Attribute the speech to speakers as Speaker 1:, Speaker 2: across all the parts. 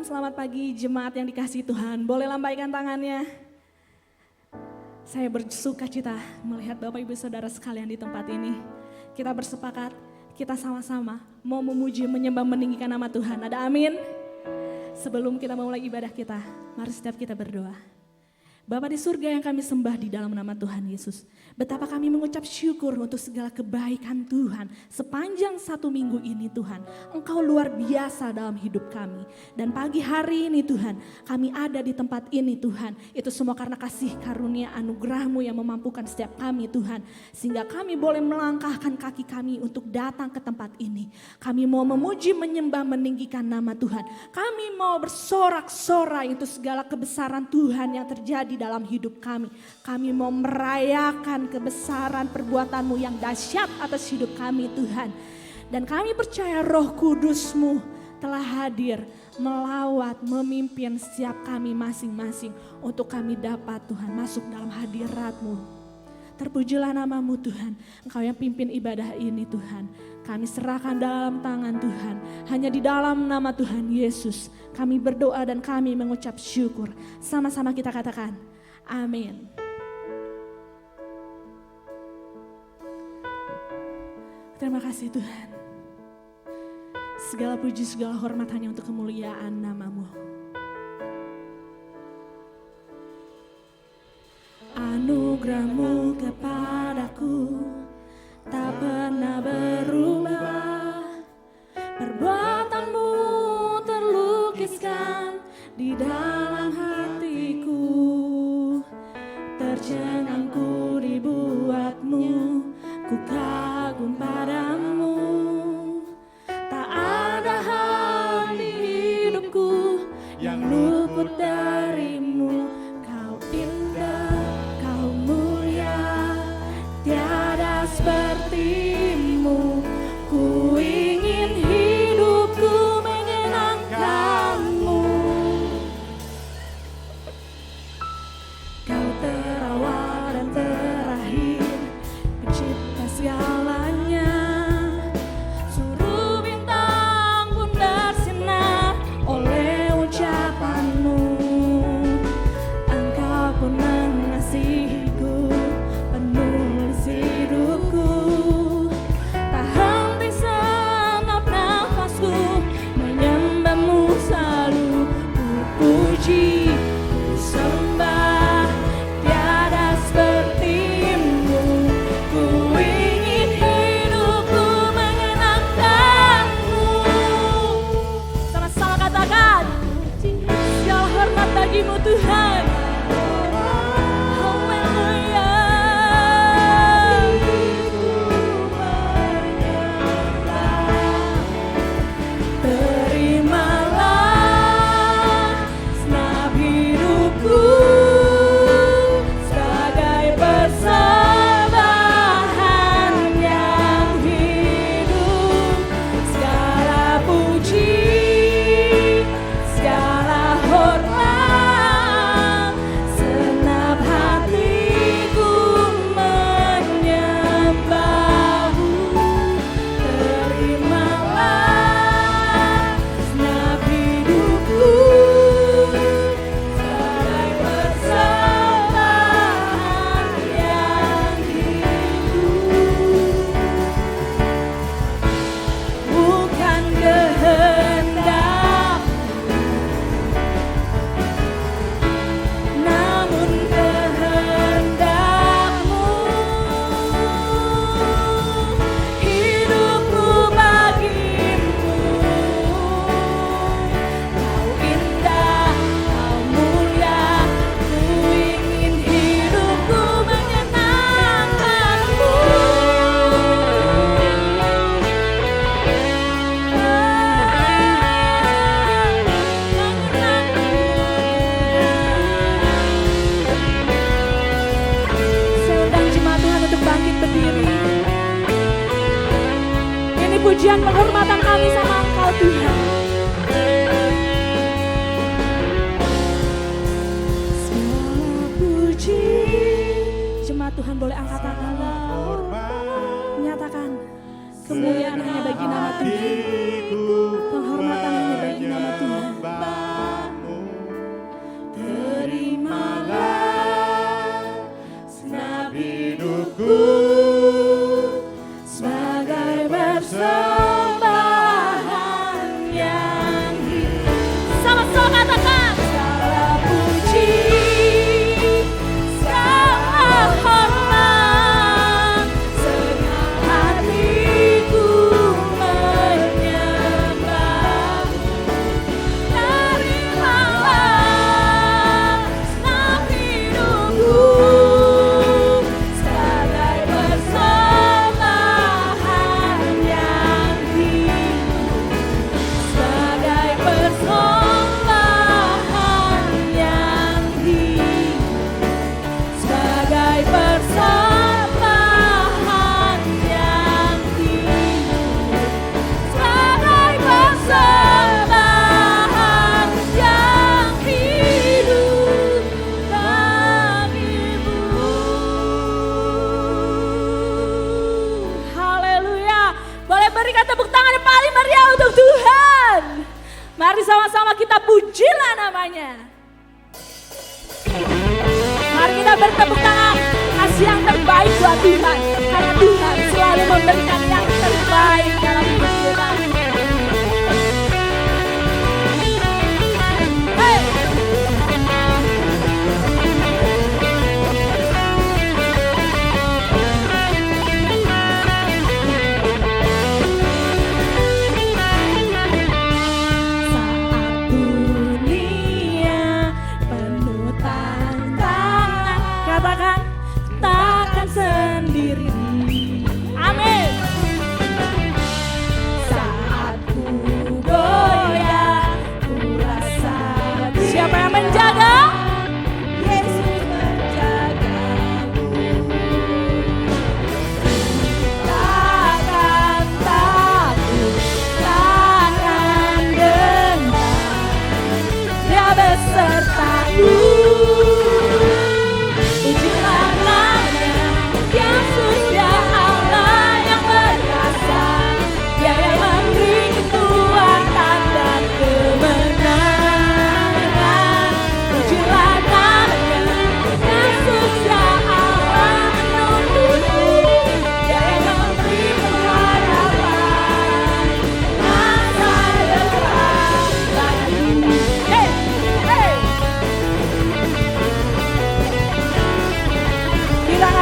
Speaker 1: selamat pagi jemaat yang dikasihi Tuhan. Boleh lambaikan tangannya. Saya bersuka cita melihat Bapak Ibu Saudara sekalian di tempat ini. Kita bersepakat, kita sama-sama mau memuji, menyembah, meninggikan nama Tuhan. Ada amin? Sebelum kita memulai ibadah kita, mari setiap kita berdoa. Bapa di surga yang kami sembah di dalam nama Tuhan Yesus. Betapa kami mengucap syukur untuk segala kebaikan Tuhan. Sepanjang 1 minggu ini Tuhan, Engkau luar biasa dalam hidup kami. Dan pagi hari ini Tuhan, kami ada di tempat ini Tuhan. Itu semua karena kasih karunia anugerah-Mu yang memampukan setiap kami Tuhan. Sehingga kami boleh melangkahkan kaki kami untuk datang ke tempat ini. Kami mau memuji, menyembah, meninggikan nama Tuhan. Kami mau bersorak-sorai untuk segala kebesaran Tuhan yang terjadi dalam hidup kami. Kami mau merayakan kebesaran perbuatan-Mu yang dahsyat atas hidup kami Tuhan. Dan kami percaya Roh Kudus-Mu telah hadir melawat, memimpin setiap kami masing-masing untuk kami dapat Tuhan masuk dalam hadirat-Mu. Terpujilah nama-Mu Tuhan, Engkau yang pimpin ibadah ini Tuhan. Kami serahkan dalam tangan Tuhan, hanya di dalam nama Tuhan Yesus kami berdoa dan kami mengucap syukur. Sama-sama kita katakan, amin. Terima kasih Tuhan. Segala puji, segala hormat hanya untuk kemuliaan nama-Mu. Anugerah-Mu kepadaku tak pernah berubah. Perbuatan-Mu terlukiskan di dalam hatiku. Tercengangku dibuat-Mu, ku kagum padamu. Tak ada hal di hidupku yang luput dari-Mu. Kau indah, Kau mulia, tiada seperti-Mu. Ku ingin hidupku menyenangkan-Mu. Kau terawal dan terakhir, pencipta segalanya. Suruh bintang pun bersinar oleh ucapan-Mu. Engkau pun mengasihiku, penulis hidupku. Tak henti senap nafasku, menyembah-Mu selalu. Ku puji, ku sembah, tiada seperti-Mu. Ku ingin hidupku menyenangkan-Mu. Sama-sama katakan, segala hormat bagi-Mu Tuhan. Haleluya. Terimalah segenap hidupku sebagai persembahan yang hidup. Segala puji, segala hormat, segenap hatiku menyembah-Mu. Terimalah segenap hidupku sebagai persembahan yang hidup. Bukan kehendak, namun kehendak-Mu. Hidupku bagi-Mu. Kau indah, Kau mulia, ku ingin hidupku menyenangkan-Mu. Saya undang jemaat Tuhan untuk bangkit berdiri. Ini pujian penghormatan kami sama Engkau Tuhan. Segala puji, jemaat Tuhan boleh angkat tangan, menyatakan kemuliaan hanya bagi nama Tuhan, penghormatan hanya bagi nama Tuhan. sama-sama kita pujilah namanya. Mari kita bertepuk tangan, kasih yang terbaik buat Tuhan. Karena Tuhan selalu memberikan yang terbaik dalam hidup kita. Takkan sendiri. Amin. Saat ku goyah, ku rasa siapa yang menjaga? Yesus menjagaku. Takkan takut, takkan gentar, Dia besertaku.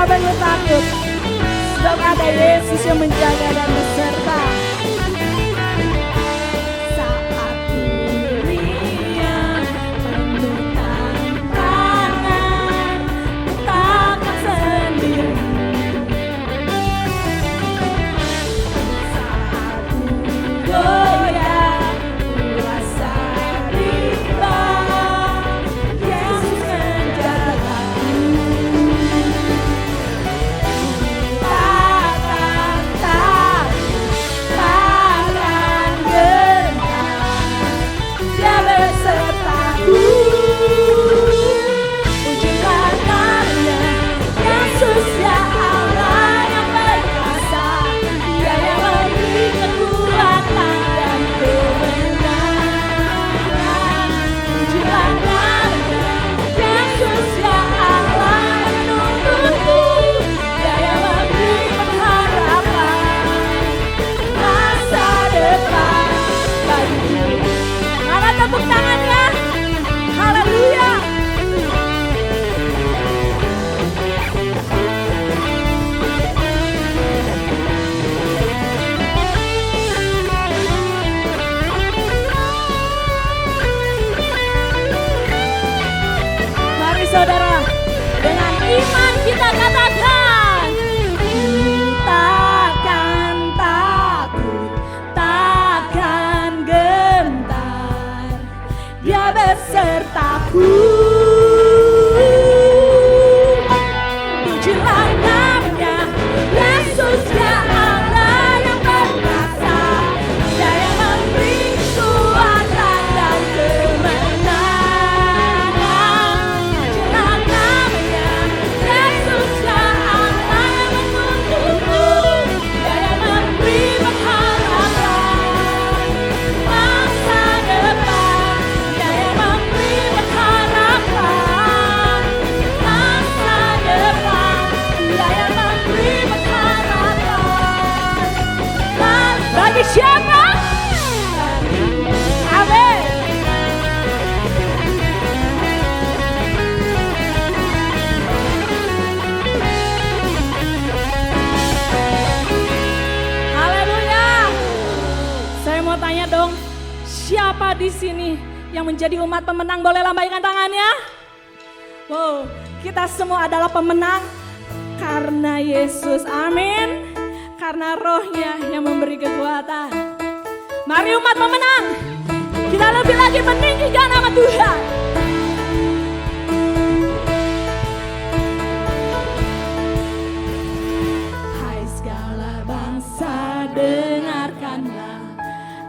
Speaker 1: Perlu takut, sebab ada Yesus yang menjaga dan beserta. Saat dunia penuh tantangan, takkan sendiri. Saat ku goyah, ku rasa rimbang, Yesus menjagaku. Tepuk tangannya, haleluya. Mari saudara, dengan iman kita katakan, takkan takut, takkan gentar, Dia besertaku. Pujilah namanya, Yesus Dia Allah yang perkasa, Dia yang memberi kekuatan dan kemenangan. Pujilah namanya, Yesus Dia Allah yang menuntutku, Dia yang memberi pengharapan masa depan. Bagi siapa? Amin. Haleluya. Saya mau tanya dong, siapa di sini yang menjadi umat pemenang? Boleh lambaikan tangannya? Wow, kita semua adalah pemenang karena Yesus. Amin. Karena Roh-Nya yang memberi kekuatan. Mari umat pemenang, kita lebih lagi meninggikan nama Tuhan. Hai segala bangsa, dengarkanlah,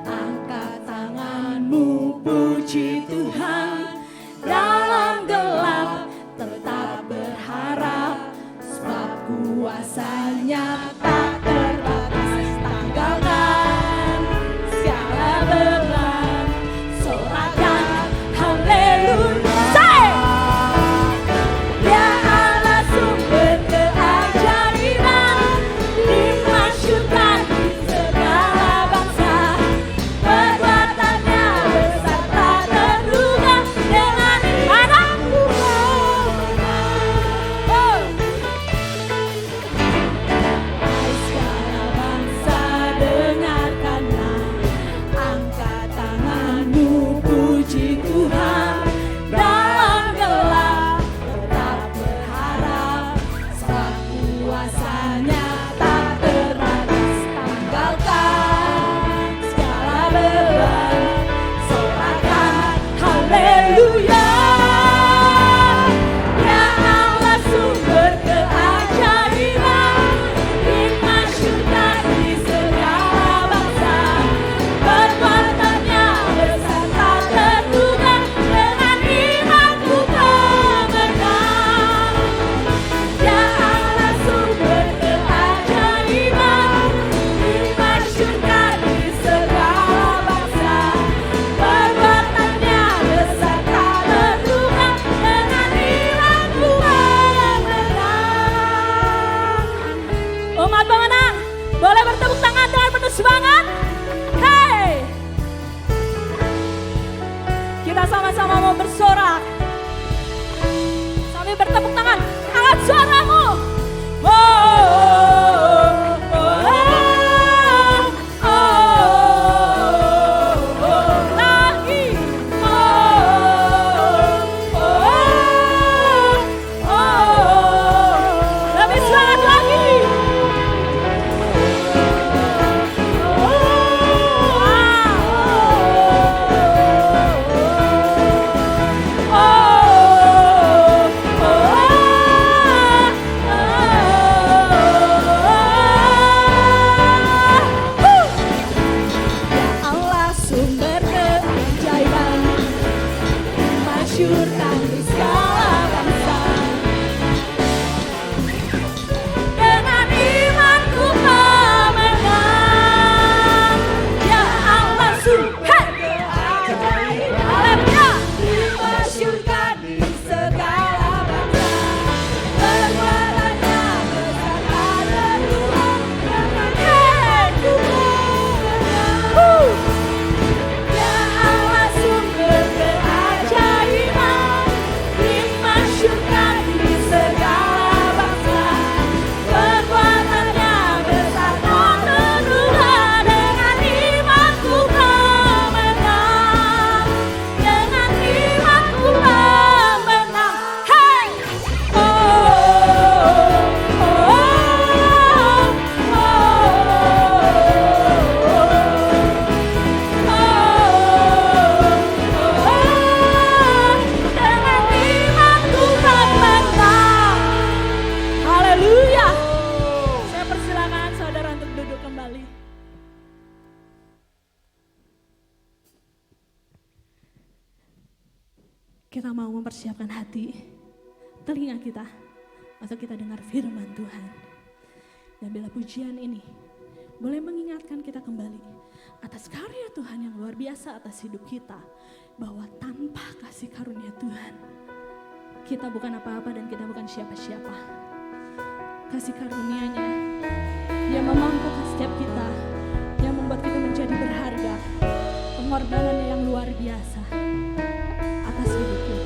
Speaker 1: angkat tanganmu, puji Tuhan. Dalam gelap tetap berharap, sebab kuasa-Nya tak terbatas. Tanggalkan segala beban, sorak sama-sama mau bersorak. Sambil bertepuk tangan, angkat suaramu. Kita mau mempersiapkan hati, telinga kita, untuk kita dengar firman Tuhan. Dan bila pujian ini boleh mengingatkan kita kembali atas karya Tuhan yang luar biasa atas hidup kita, bahwa tanpa kasih karunia Tuhan, kita bukan apa-apa dan kita bukan siapa-siapa. Kasih karunia-Nya yang memampukan setiap kita, yang membuat kita menjadi berharga, pengorbanannya yang luar biasa atas hidup kita.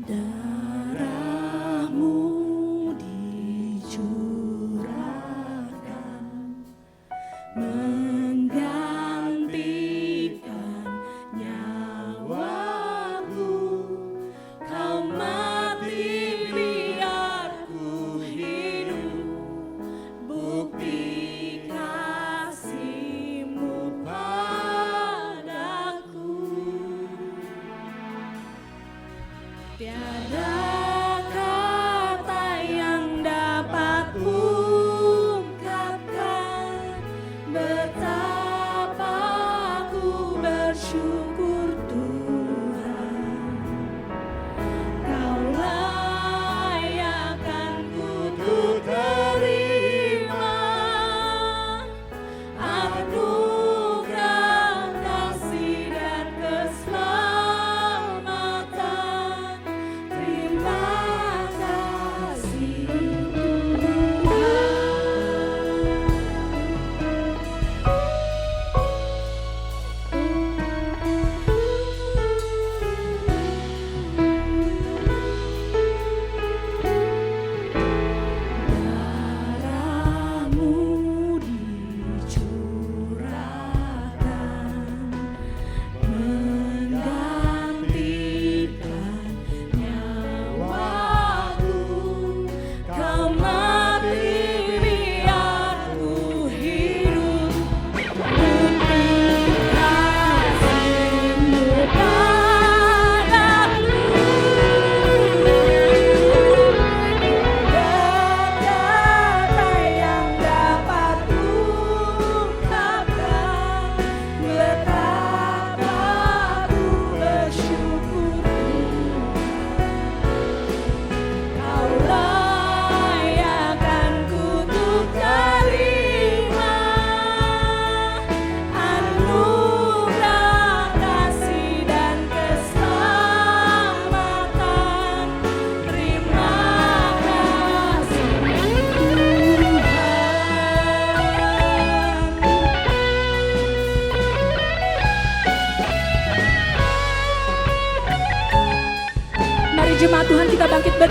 Speaker 1: Darah-Mu dicurahkan menggantikan nyawaku. Kau mati biar ku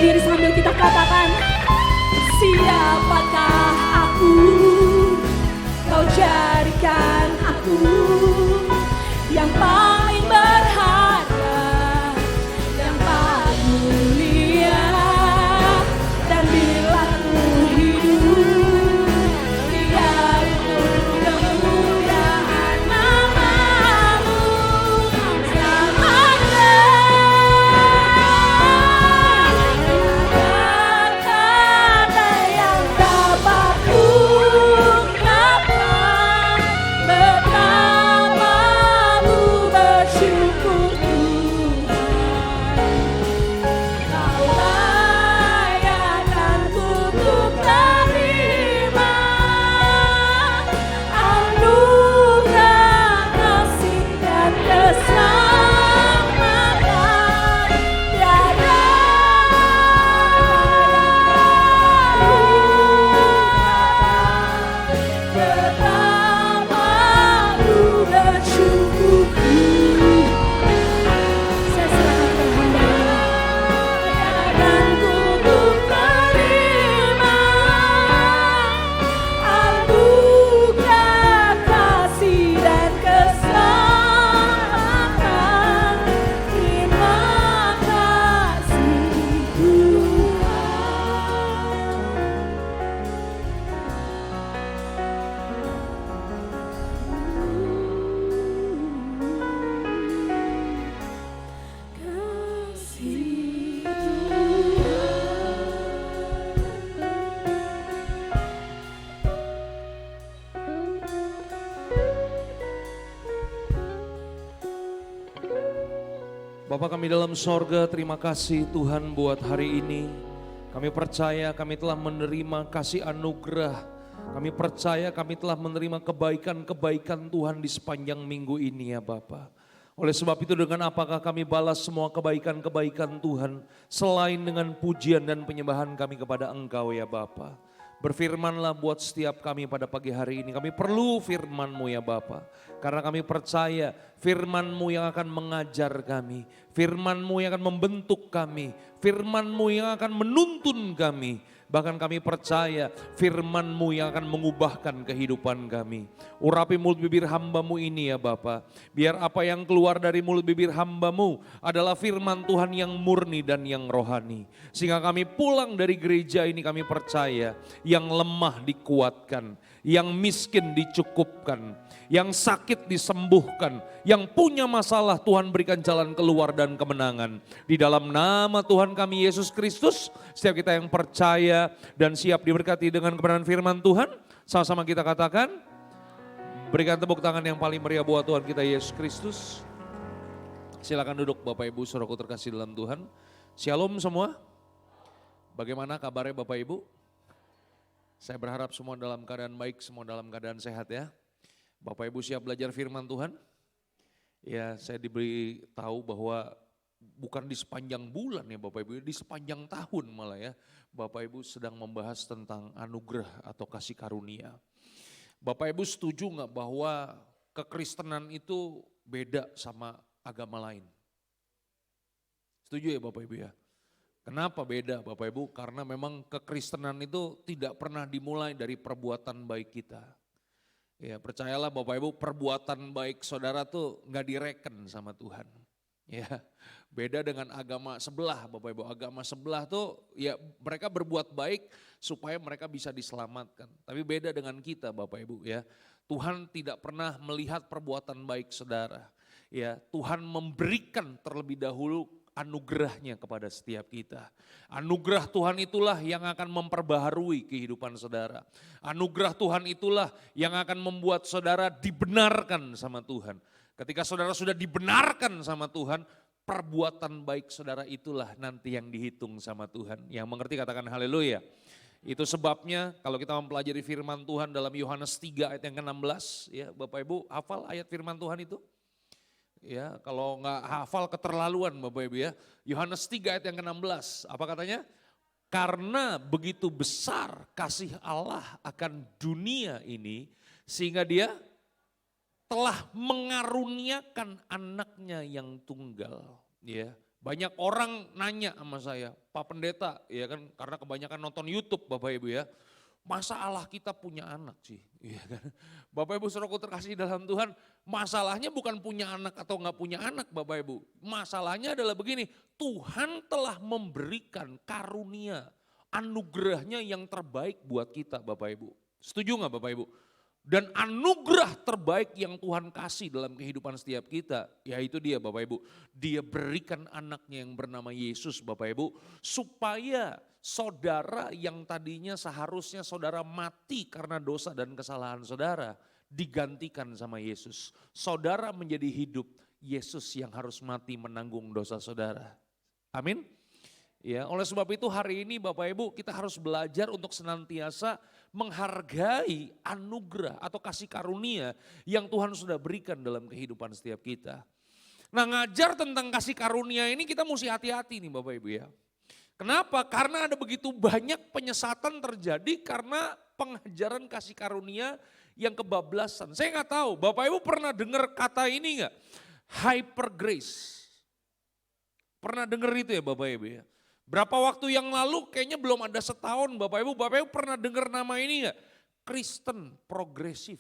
Speaker 1: berdiri sambil kita katakan, siapakah aku, kau jadikan aku yang paling berharga, yang paling mulia. Dan bila ku hidup, biar untuk kemuliaan nama-Mu selamanya. Kata yang dapat ku ungkapkan betapa ku bersyukur Tuhan. Kau layakan untuk terima anugerah kasih dan keselamatan tiada betapa ku bersyukur. Saya serahkan ke Hamba dan untuk terima anugerah kasih dan keselamatan. Terima kasih
Speaker 2: Bapa kami dalam sorga, terima kasih Tuhan buat hari ini. Kami percaya kami telah menerima kasih anugerah. Kami percaya kami telah menerima kebaikan-kebaikan Tuhan di sepanjang minggu ini ya Bapa. Oleh sebab itu dengan apakah kami balas semua kebaikan-kebaikan Tuhan selain dengan pujian dan penyembahan kami kepada Engkau ya Bapa. Berfirmanlah buat setiap kami pada pagi hari ini. Kami perlu firman-Mu ya Bapa. Karena kami percaya firman-Mu yang akan mengajar kami. Firman-Mu yang akan membentuk kami. Firman-Mu yang akan menuntun kami. Bahkan kami percaya firman-Mu yang akan mengubahkan kehidupan kami. Urapi mulut bibir hamba-Mu ini ya Bapa. Biar apa yang keluar dari mulut bibir hamba-Mu adalah firman Tuhan yang murni dan yang rohani. Sehingga kami pulang dari gereja ini kami percaya yang lemah dikuatkan, yang miskin dicukupkan, yang sakit disembuhkan, yang punya masalah Tuhan berikan jalan keluar dan kemenangan. Di dalam nama Tuhan kami Yesus Kristus, setiap kita yang percaya dan siap diberkati dengan kebenaran firman Tuhan, sama-sama kita katakan, berikan tepuk tangan yang paling meriah buat Tuhan kita Yesus Kristus. Silakan duduk Bapak Ibu saudaraku terkasih dalam Tuhan. Shalom semua. Bagaimana kabarnya Bapak Ibu? Saya berharap semua dalam keadaan baik, semua dalam keadaan sehat ya. Bapak Ibu siap belajar firman Tuhan? Ya, saya diberi tahu bahwa bukan di sepanjang bulan ya Bapak Ibu, di sepanjang tahun malah ya. Bapak Ibu sedang membahas tentang anugerah atau kasih karunia. Bapak Ibu setuju nggak bahwa kekristenan itu beda sama agama lain? Setuju ya Bapak Ibu ya? Kenapa beda Bapak Ibu? Karena memang kekristenan itu tidak pernah dimulai dari perbuatan baik kita. Ya percayalah Bapak Ibu, perbuatan baik saudara tuh nggak direken sama Tuhan. Ya, beda dengan agama sebelah Bapak Ibu. Agama sebelah tuh ya mereka berbuat baik supaya mereka bisa diselamatkan. Tapi beda dengan kita Bapak Ibu ya. Tuhan tidak pernah melihat perbuatan baik saudara. Ya, Tuhan memberikan terlebih dahulu anugerahnya kepada setiap kita. Anugerah Tuhan itulah yang akan memperbaharui kehidupan saudara. Anugerah Tuhan itulah yang akan membuat saudara dibenarkan sama Tuhan. Ketika saudara sudah dibenarkan sama Tuhan, perbuatan baik saudara itulah nanti yang dihitung sama Tuhan. Yang mengerti katakan haleluya. Itu sebabnya kalau kita mempelajari firman Tuhan dalam Yohanes 3 ayat yang ke-16, ya Bapak Ibu hafal ayat firman Tuhan itu? Ya, kalau nggak hafal keterlaluan Bapak Ibu ya. Yohanes 3 ayat yang ke-16, apa katanya? Karena begitu besar kasih Allah akan dunia ini, sehingga dia telah mengaruniakan anaknya yang tunggal. Ya, Banyak orang nanya sama saya, Pak Pendeta, ya kan, karena kebanyakan nonton YouTube Bapak Ibu ya. Masa Allah kita punya anak sih, ya kan? Bapak Ibu saudaraku terkasih dalam Tuhan, masalahnya bukan punya anak atau nggak punya anak Bapak Ibu. Masalahnya adalah begini, Tuhan telah memberikan karunia, anugerahnya yang terbaik buat kita Bapak Ibu. Setuju nggak Bapak Ibu? Dan anugerah terbaik yang Tuhan kasih dalam kehidupan setiap kita, yaitu dia Bapak Ibu. Dia berikan anaknya yang bernama Yesus Bapak Ibu, supaya saudara yang tadinya seharusnya saudara mati karena dosa dan kesalahan saudara, digantikan sama Yesus. Saudara menjadi hidup, Yesus yang harus mati menanggung dosa saudara. Amin. Ya, oleh sebab itu hari ini Bapak Ibu kita harus belajar untuk senantiasa menghargai anugerah atau kasih karunia yang Tuhan sudah berikan dalam kehidupan setiap kita. Nah, ngajar tentang kasih karunia ini kita mesti hati-hati nih Bapak Ibu ya. Kenapa? Karena ada begitu banyak penyesatan terjadi karena pengajaran kasih karunia yang kebablasan. Saya nggak tahu, Bapak Ibu pernah dengar kata ini nggak? Hyper grace. Pernah dengar itu ya Bapak Ibu ya? Berapa waktu yang lalu kayaknya belum ada setahun Bapak Ibu pernah dengar nama ini enggak? Kristen progresif.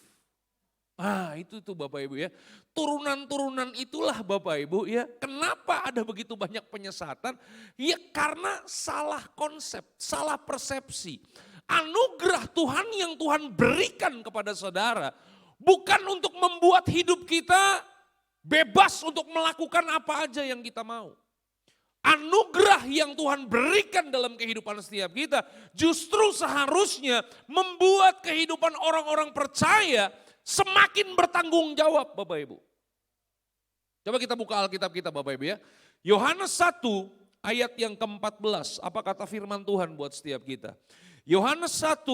Speaker 2: Ah itu Bapak Ibu ya. Turunan-turunan itulah Bapak Ibu ya. Kenapa ada begitu banyak penyesatan? Ya karena salah konsep, salah persepsi. Anugerah Tuhan yang Tuhan berikan kepada saudara bukan untuk membuat hidup kita bebas untuk melakukan apa aja yang kita mau. Anugerah yang Tuhan berikan dalam kehidupan setiap kita justru seharusnya membuat kehidupan orang-orang percaya semakin bertanggung jawab Bapak Ibu. Coba kita buka Alkitab kita Bapak Ibu ya. Yohanes 1 ayat yang ke-14, apa kata firman Tuhan buat setiap kita. Yohanes 1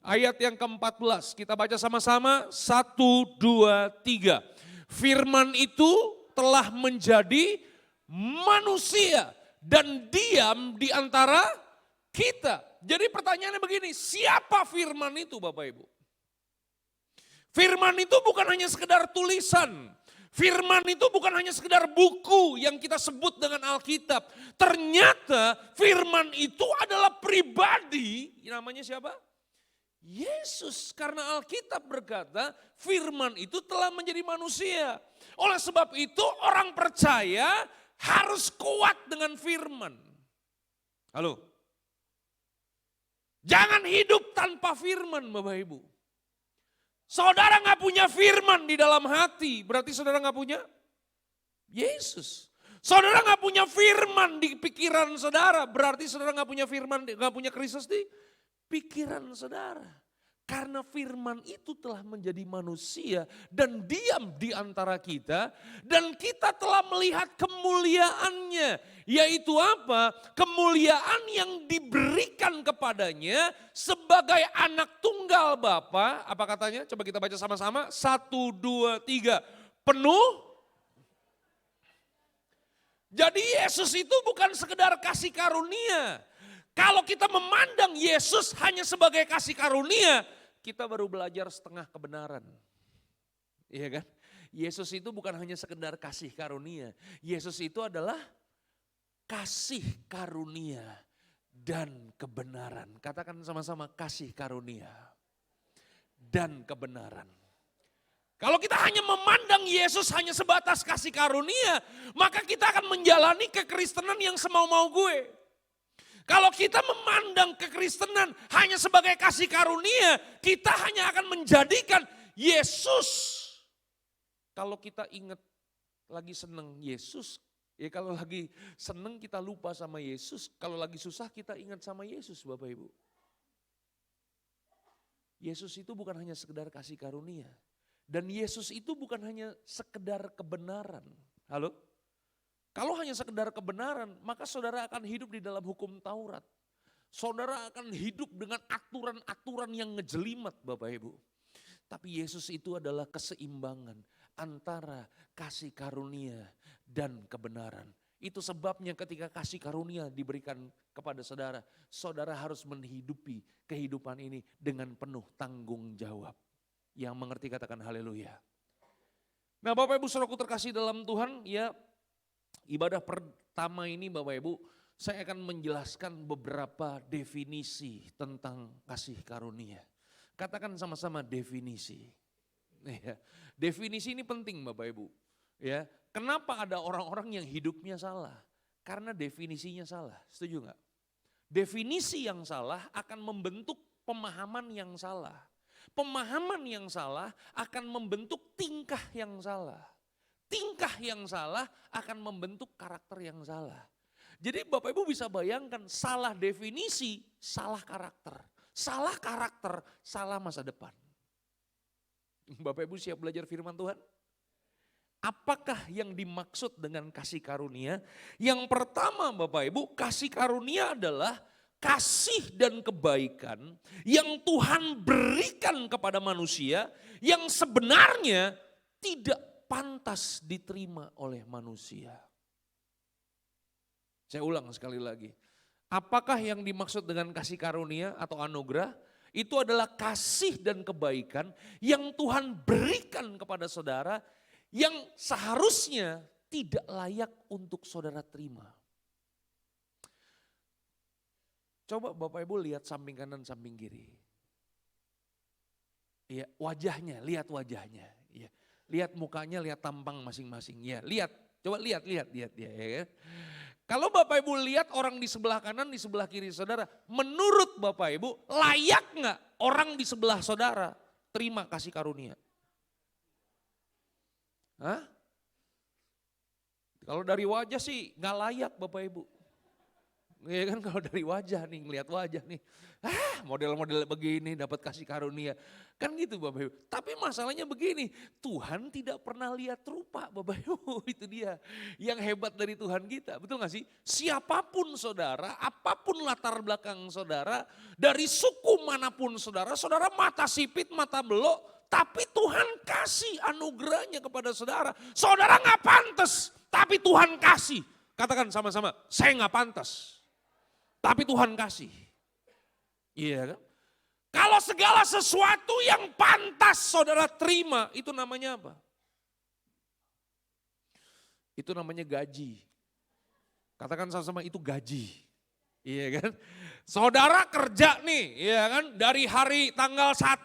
Speaker 2: ayat yang ke-14, kita baca sama-sama 1, 2, 3. Firman itu telah menjadi manusia dan diam di antara kita. Jadi pertanyaannya begini, siapa firman itu Bapak Ibu? Firman itu bukan hanya sekedar tulisan. Firman itu bukan hanya sekedar buku yang kita sebut dengan Alkitab. Ternyata firman itu adalah pribadi, namanya siapa? Yesus, karena Alkitab berkata firman itu telah menjadi manusia. Oleh sebab itu orang percaya harus kuat dengan firman. Halo. Jangan hidup tanpa firman Bapak Ibu. Saudara gak punya firman di dalam hati, berarti saudara gak punya Yesus. Saudara gak punya firman di pikiran saudara, berarti saudara gak punya firman, gak punya Kristus di pikiran saudara. Karena firman itu telah menjadi manusia dan diam di antara kita. Dan kita telah melihat kemuliaannya. Yaitu apa? Kemuliaan yang diberikan kepadanya sebagai anak tunggal Bapa. Apa katanya? Coba kita baca sama-sama. 1, 2, 3. Penuh. Jadi Yesus itu bukan sekedar kasih karunia. Kalau kita memandang Yesus hanya sebagai kasih karunia, kita baru belajar setengah kebenaran. Iya kan? Yesus itu bukan hanya sekedar kasih karunia. Yesus itu adalah kasih karunia dan kebenaran. Katakan sama-sama kasih karunia dan kebenaran. Kalau kita hanya memandang Yesus hanya sebatas kasih karunia, maka kita akan menjalani kekristenan yang semau-mau gue. Kalau kita memandang kekristenan hanya sebagai kasih karunia, kita hanya akan menjadikan Yesus. Kalau kita ingat lagi senang Yesus, ya kalau lagi senang kita lupa sama Yesus, kalau lagi susah kita ingat sama Yesus Bapak Ibu. Yesus itu bukan hanya sekedar kasih karunia. Dan Yesus itu bukan hanya sekedar kebenaran. Halo? Kalau hanya sekedar kebenaran, maka saudara akan hidup di dalam hukum Taurat. Saudara akan hidup dengan aturan-aturan yang ngejelimet Bapak Ibu. Tapi Yesus itu adalah keseimbangan antara kasih karunia dan kebenaran. Itu sebabnya ketika kasih karunia diberikan kepada saudara, saudara harus menghidupi kehidupan ini dengan penuh tanggung jawab. Yang mengerti katakan haleluya. Nah Bapak Ibu saudaraku terkasih dalam Tuhan, ya Ibadah pertama ini Bapak Ibu, saya akan menjelaskan beberapa definisi tentang kasih karunia. Katakan sama-sama definisi. Ya, definisi ini penting Bapak Ibu. Ya, kenapa ada orang-orang yang hidupnya salah? Karena definisinya salah. Setuju nggak? Definisi yang salah akan membentuk pemahaman yang salah. Pemahaman yang salah akan membentuk tingkah yang salah. Tingkah yang salah akan membentuk karakter yang salah. Jadi Bapak Ibu bisa bayangkan salah definisi, salah karakter. Salah karakter, salah masa depan. Bapak Ibu siap belajar firman Tuhan? Apakah yang dimaksud dengan kasih karunia? Yang pertama Bapak Ibu, kasih karunia adalah kasih dan kebaikan yang Tuhan berikan kepada manusia yang sebenarnya tidak pantas diterima oleh manusia. Saya ulang sekali lagi. Apakah yang dimaksud dengan kasih karunia atau anugerah? Itu adalah kasih dan kebaikan yang Tuhan berikan kepada saudara yang seharusnya tidak layak untuk saudara terima. Coba Bapak Ibu lihat samping kanan, samping kiri. Ya, wajahnya, lihat wajahnya. Ya, lihat mukanya, lihat tampang masing-masing. Ya, lihat, coba lihat ya. Ya. Kalau Bapak Ibu lihat orang di sebelah kanan, di sebelah kiri saudara, menurut Bapak Ibu layak nggak orang di sebelah saudara terima kasih karunia? Hah? Kalau dari wajah sih nggak layak Bapak Ibu. Ya kan kalau dari wajah nih, ngelihat wajah nih. Model-model begini dapat kasih karunia. Kan gitu Bapak Ibu. Tapi masalahnya begini, Tuhan tidak pernah lihat rupa Bapak Ibu. Itu dia yang hebat dari Tuhan kita. Betul gak sih? Siapapun saudara, apapun latar belakang saudara, dari suku manapun saudara, saudara mata sipit, mata belok, tapi Tuhan kasih anugerahnya kepada saudara. Saudara gak pantas, tapi Tuhan kasih. Katakan sama-sama, saya gak pantas. Tapi Tuhan kasih. Iya kan? Kalau segala sesuatu yang pantas saudara terima, itu namanya apa? Itu namanya gaji. Katakan sama-sama itu gaji. Iya kan? Saudara kerja nih, iya kan? Dari hari tanggal 1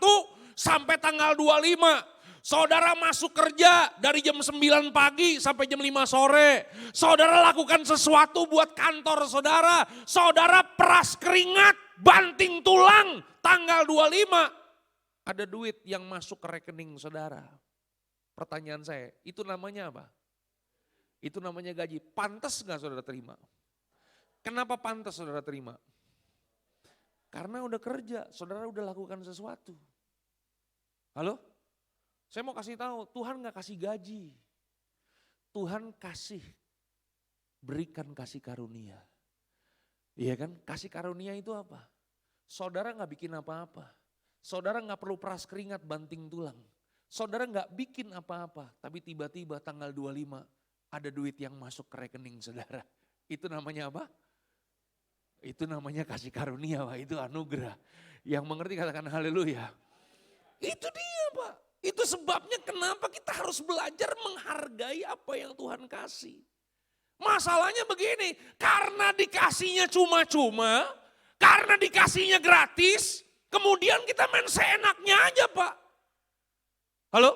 Speaker 2: sampai tanggal 25. Saudara masuk kerja dari jam 9 pagi sampai jam 5 sore. Saudara lakukan sesuatu buat kantor saudara. Saudara peras keringat, banting tulang, tanggal 25. Ada duit yang masuk ke rekening saudara. Pertanyaan saya, itu namanya apa? Itu namanya gaji. Pantas gak saudara terima? Kenapa pantas saudara terima? Karena udah kerja, saudara udah lakukan sesuatu. Halo? Saya mau kasih tahu, Tuhan gak kasih gaji. Tuhan kasih, berikan kasih karunia. Iya kan, kasih karunia itu apa? Saudara gak bikin apa-apa. Saudara gak perlu peras keringat banting tulang. Saudara gak bikin apa-apa, tapi tiba-tiba tanggal 25 ada duit yang masuk ke rekening saudara. Itu namanya apa? Itu namanya kasih karunia, Pak. Itu anugerah. Yang mengerti katakan haleluya. Itu dia Pak. Itu sebabnya kenapa kita harus belajar menghargai apa yang Tuhan kasih. Masalahnya begini, karena dikasihnya cuma-cuma, karena dikasihnya gratis, kemudian kita main seenaknya aja Pak. Halo?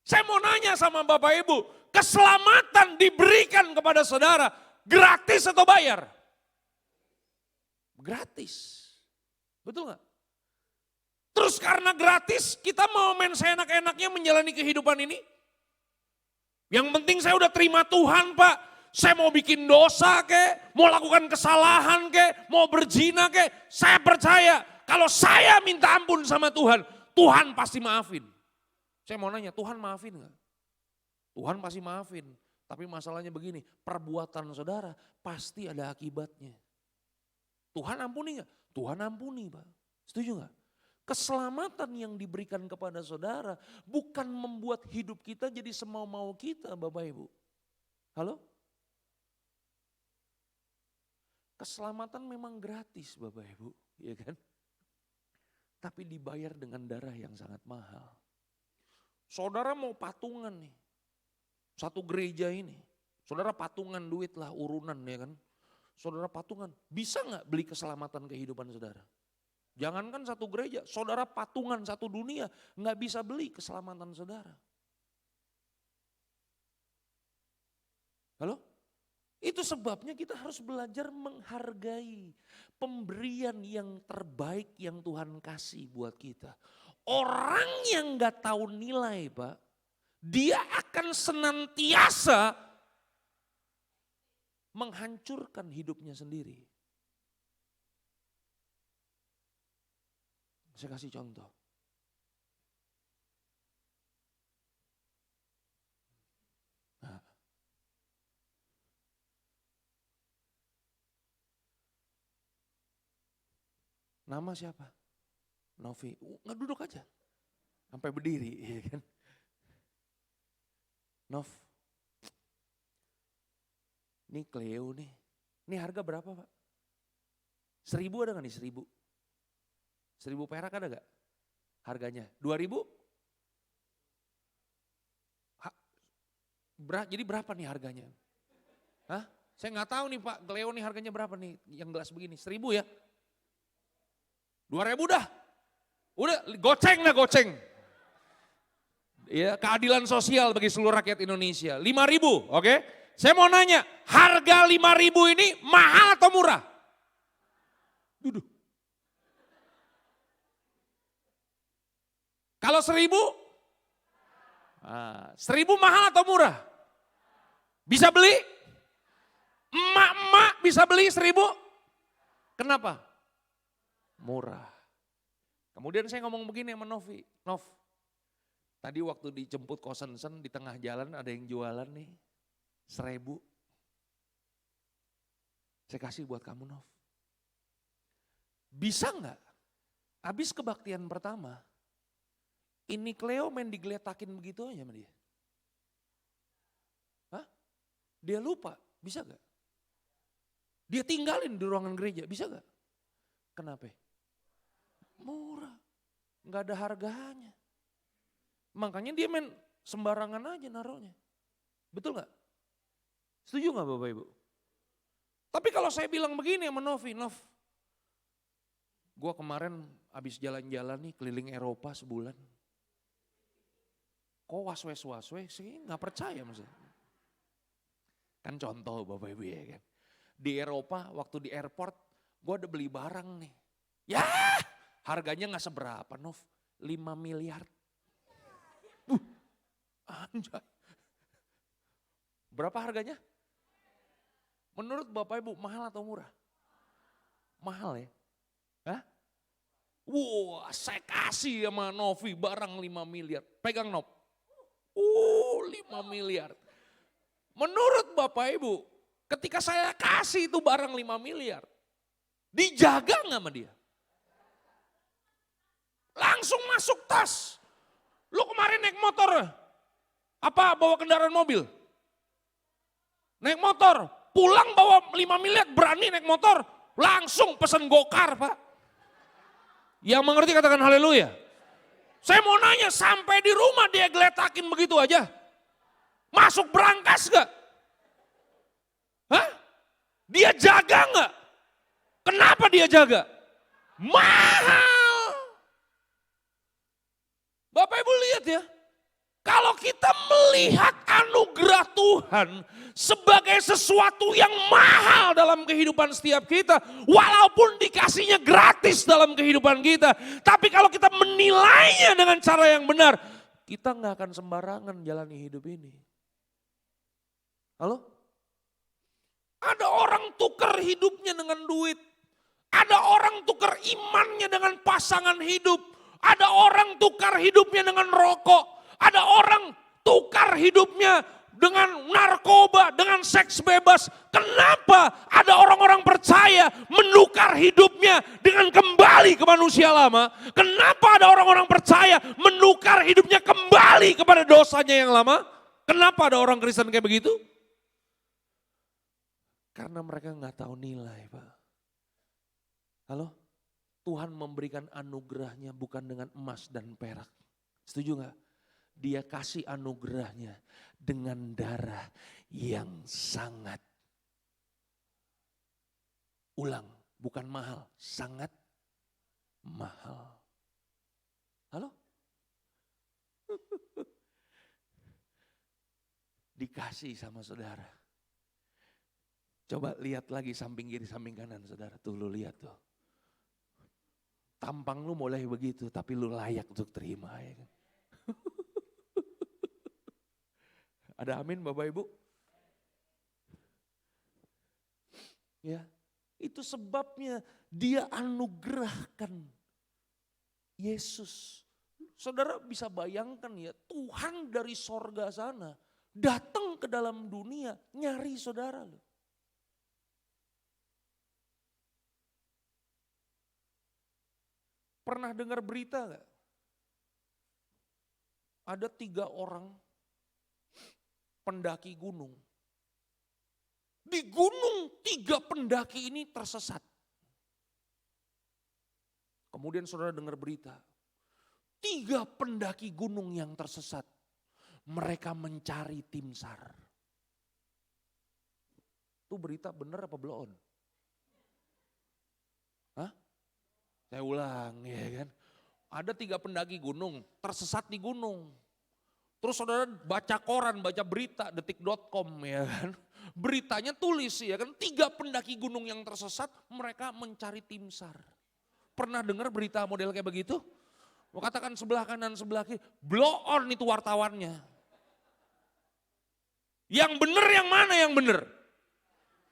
Speaker 2: Saya mau nanya sama Bapak Ibu, keselamatan diberikan kepada saudara gratis atau bayar? Gratis. Betul gak? Terus karena gratis kita mau main seenak-enaknya menjalani kehidupan ini? Yang penting saya udah terima Tuhan Pak. Saya mau bikin dosa kek, mau lakukan kesalahan kek, mau berzina kek. Saya percaya kalau saya minta ampun sama Tuhan, Tuhan pasti maafin. Saya mau nanya, Tuhan maafin gak? Tuhan pasti maafin. Tapi masalahnya begini, perbuatan saudara pasti ada akibatnya. Tuhan ampuni gak? Tuhan ampuni Pak. Setuju gak? Keselamatan yang diberikan kepada saudara bukan membuat hidup kita jadi semau-mau kita Bapak Ibu. Halo? Keselamatan memang gratis Bapak Ibu, ya kan? Tapi dibayar dengan darah yang sangat mahal. Saudara mau patungan nih, satu gereja ini. Saudara patungan duit lah, urunan ya kan. Saudara patungan, bisa nggak beli keselamatan kehidupan saudara? Jangankan satu gereja, saudara patungan satu dunia nggak bisa beli keselamatan saudara. Halo? Itu sebabnya kita harus belajar menghargai pemberian yang terbaik yang Tuhan kasih buat kita. Orang yang nggak tahu nilai, Pak, dia akan senantiasa menghancurkan hidupnya sendiri. Saya kasih contoh. Nah. Nama siapa? Novi. Nggak duduk aja. Sampai berdiri, ya kan? Nov. Ini Cleo nih. Ini harga berapa, Pak? 1.000 ada nggak nih? 1.000? 1.000 perak ada gak harganya? 2.000? Jadi berapa nih harganya? Hah? Saya nggak tahu nih Pak, Cleo nih harganya berapa nih yang gelas begini? 1.000 ya? 2.000 dah. Udah goceng dah goceng. Ya, keadilan sosial bagi seluruh rakyat Indonesia. 5.000, oke? Saya mau nanya, harga 5.000 ini mahal atau murah? Duduk. Kalau 1.000? 1.000 mahal atau murah? Bisa beli? Emak-emak bisa beli 1.000? Kenapa? Murah. Kemudian saya ngomong begini sama Novi. Nov, tadi waktu dijemput kosen-sen di tengah jalan ada yang jualan nih 1.000. Saya kasih buat kamu Nov. Bisa nggak? Habis kebaktian pertama, ini Cleo main digeletakin begitu aja sama dia. Hah? Dia lupa, bisa gak? Dia tinggalin di ruangan gereja, bisa gak? Kenapa? Murah, gak ada harganya. Makanya dia main sembarangan aja naruhnya. Betul gak? Setuju gak Bapak Ibu? Tapi kalau saya bilang begini sama Novi, Nov, gue kemarin habis jalan-jalan nih keliling Eropa sebulan. Kok waswe sih nggak percaya maksudnya. Kan contoh Bapak Ibu ya kan. Di Eropa waktu di airport gue ada beli barang nih. Ya harganya nggak seberapa Nov. 5 miliar. Anjay. Berapa harganya? Menurut Bapak Ibu mahal atau murah? Mahal ya. Hah? Wah saya kasih sama Novi barang 5 miliar. Pegang Nov. 5 miliar. Menurut Bapak Ibu, ketika saya kasih itu barang 5 miliar, dijaga nggak sama dia? Langsung masuk tas. Lu kemarin naik motor, apa bawa kendaraan mobil? Naik motor, pulang bawa 5 miliar, berani naik motor, langsung pesen gokar Pak. Yang mengerti katakan haleluya. Saya mau nanya, sampai di rumah dia geletakin begitu aja? Masuk berangkas gak? Hah? Dia jaga gak? Kenapa dia jaga? Mahal. Bapak Ibu lihat ya, kalau kita melihat anugerah Tuhan sebagai sesuatu yang mahal dalam kehidupan setiap kita, walaupun dikasihnya gratis dalam kehidupan kita, tapi kalau kita menilainya dengan cara yang benar, kita nggak akan sembarangan jalani hidup ini. Halo? Ada orang tukar hidupnya dengan duit, ada orang tukar imannya dengan pasangan hidup, ada orang tukar hidupnya dengan rokok, ada orang tukar hidupnya dengan narkoba, dengan seks bebas. Kenapa ada orang-orang percaya menukar hidupnya dengan kembali ke manusia lama? Kenapa ada orang-orang percaya menukar hidupnya kembali kepada dosanya yang lama? Kenapa ada orang Kristen kayak begitu? Karena mereka nggak tahu nilai, Pak. Halo? Tuhan memberikan anugerahnya bukan dengan emas dan perak. Setuju nggak? Dia kasih anugerahnya dengan darah yang sangat, ulang, bukan mahal, sangat mahal. Halo? Dikasih sama saudara. Coba lihat lagi samping kiri, samping kanan saudara. Tuh lu lihat tuh. Tampang lu mulai begitu, tapi lu layak untuk terima. Ya kan? Ada amin Bapak Ibu? Ya, itu sebabnya dia anugerahkan Yesus. Saudara bisa bayangkan ya, Tuhan dari sorga sana datang ke dalam dunia nyari saudara loh. Pernah dengar berita gak? Ada 3 orang pendaki gunung. Di gunung 3 pendaki ini tersesat. Kemudian saudara dengar berita. 3 pendaki gunung yang tersesat. Mereka mencari tim SAR. Itu berita benar apa blow on? Hah? Saya ulang ya kan. Ada 3 pendaki gunung, tersesat di gunung. Terus saudara baca koran, baca berita, detik.com ya kan. Beritanya tulis ya kan, 3 pendaki gunung yang tersesat, mereka mencari tim SAR. Pernah dengar berita model kayak begitu? Mau katakan sebelah kanan, sebelah kiri, blow on itu wartawannya. Yang benar yang mana yang benar?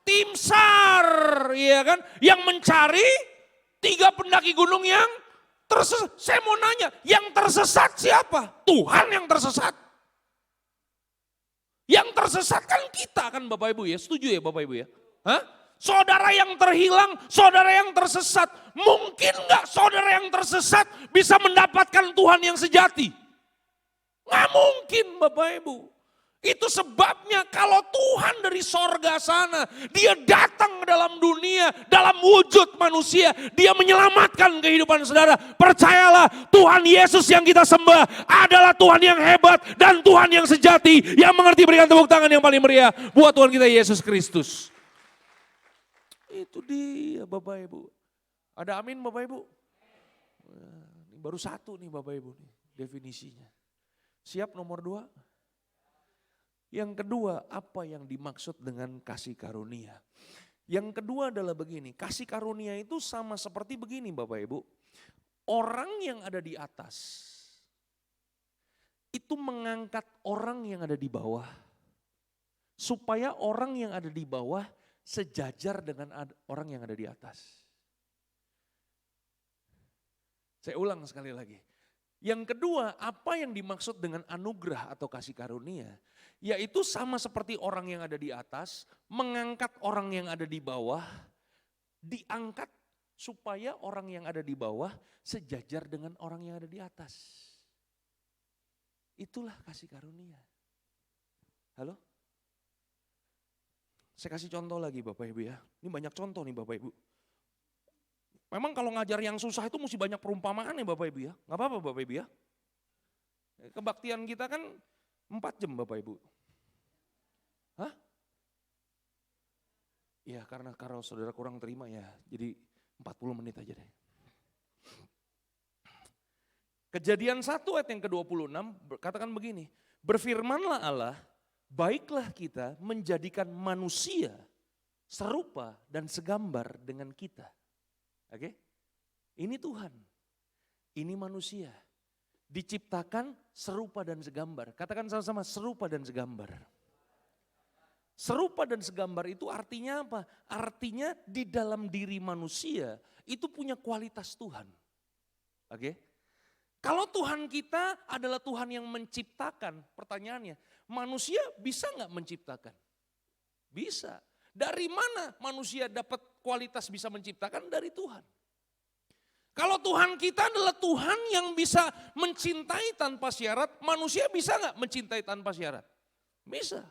Speaker 2: Tim SAR ya kan, yang mencari 3 pendaki gunung yang tersesat. Saya mau nanya, yang tersesat siapa? Tuhan yang tersesat. Yang tersesat kan kita kan Bapak Ibu ya, setuju ya Bapak Ibu ya? Hah? Saudara yang terhilang, saudara yang tersesat. Mungkin gak saudara yang tersesat bisa mendapatkan Tuhan yang sejati? Gak mungkin Bapak Ibu. Itu sebabnya kalau Tuhan dari sorga sana, dia datang ke dalam dunia, dalam wujud manusia, dia menyelamatkan kehidupan saudara. Percayalah, Tuhan Yesus yang kita sembah adalah Tuhan yang hebat dan Tuhan yang sejati, yang mengerti. Berikan tepuk tangan yang paling meriah buat Tuhan kita Yesus Kristus. Itu dia Bapak Ibu. Ada amin Bapak Ibu? Ini baru 1 nih Bapak Ibu nih, definisinya. Siap nomor 2? Yang kedua, apa yang dimaksud dengan kasih karunia? Yang kedua adalah begini, kasih karunia itu sama seperti begini Bapak Ibu. Orang yang ada di atas, itu mengangkat orang yang ada di bawah. Supaya orang yang ada di bawah sejajar dengan orang yang ada di atas. Saya ulang sekali lagi. Yang kedua, apa yang dimaksud dengan anugerah atau kasih karunia? Yaitu sama seperti orang yang ada di atas, mengangkat orang yang ada di bawah, diangkat supaya orang yang ada di bawah sejajar dengan orang yang ada di atas. Itulah kasih karunia. Halo? Saya kasih contoh lagi Bapak Ibu ya. Ini banyak contoh nih Bapak Ibu. Memang kalau ngajar yang susah itu mesti banyak perumpamaan ya Bapak Ibu ya. Gak apa-apa Bapak Ibu ya. Kebaktian kita kan 4 jam Bapak Ibu. Hah? Ya karena kalau saudara kurang terima ya jadi 40 menit aja deh. Kejadian 1 ayat yang ke-26 katakan begini. Berfirmanlah Allah, baiklah kita menjadikan manusia serupa dan segambar dengan kita. Oke, ini Tuhan, ini manusia, diciptakan serupa dan segambar. Katakan sama-sama serupa dan segambar. Serupa dan segambar itu artinya apa? Artinya di dalam diri manusia itu punya kualitas Tuhan. Oke, kalau Tuhan kita adalah Tuhan yang menciptakan, pertanyaannya, manusia bisa nggak menciptakan? Bisa. Dari mana manusia dapat kualitas bisa menciptakan? Dari Tuhan. Kalau Tuhan kita adalah Tuhan yang bisa mencintai tanpa syarat, manusia bisa nggak mencintai tanpa syarat? Bisa.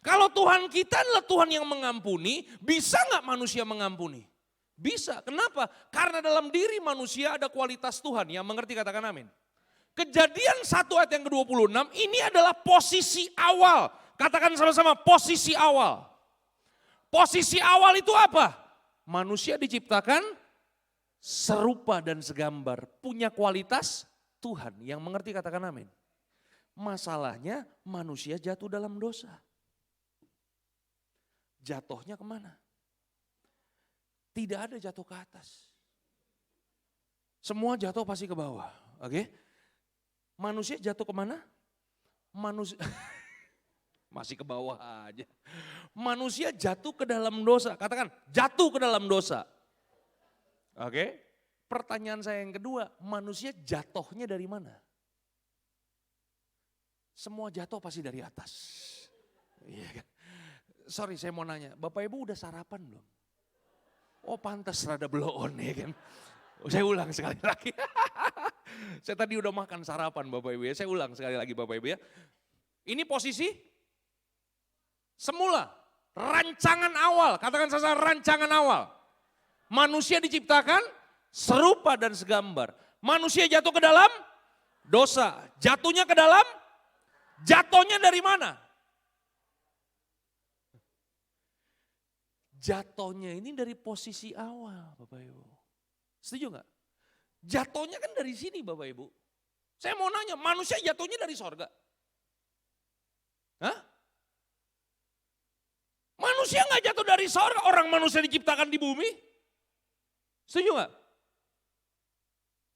Speaker 2: Kalau Tuhan kita adalah Tuhan yang mengampuni, bisa nggak manusia mengampuni? Bisa. Kenapa? Karena dalam diri manusia ada kualitas Tuhan. Yang mengerti katakan amin. Kejadian 1 ayat yang ke-26 ini adalah posisi awal. Katakan sama-sama, posisi awal. Posisi awal itu apa? Manusia diciptakan serupa dan segambar. Punya kualitas Tuhan. Yang mengerti katakan amin. Masalahnya manusia jatuh dalam dosa. Jatuhnya kemana? Tidak ada jatuh ke atas. Semua jatuh pasti ke bawah. Oke? Manusia jatuh kemana? Manusia masih ke bawah aja. Manusia jatuh ke dalam dosa. Katakan jatuh ke dalam dosa. Oke? Pertanyaan saya yang kedua, manusia jatuhnya dari mana? Semua jatuh pasti dari atas. Iya kan? Sorry saya mau nanya, Bapak Ibu udah sarapan belum? Oh pantas rada blow on ya kan. Saya ulang sekali lagi. Saya tadi udah makan sarapan Bapak Ibu ya. Saya ulang sekali lagi Bapak Ibu ya. Ini posisi semula. Rancangan awal. Katakan saya rancangan awal. Manusia diciptakan serupa dan segambar. Manusia jatuh ke dalam dosa. Jatuhnya ke dalam, jatuhnya dari mana? Jatuhnya ini dari posisi awal Bapak Ibu. Setuju nggak? Jatuhnya kan dari sini Bapak Ibu. Saya mau nanya, manusia jatuhnya dari sorga? Hah? Manusia nggak jatuh dari sorga, orang manusia diciptakan di bumi. Setuju nggak?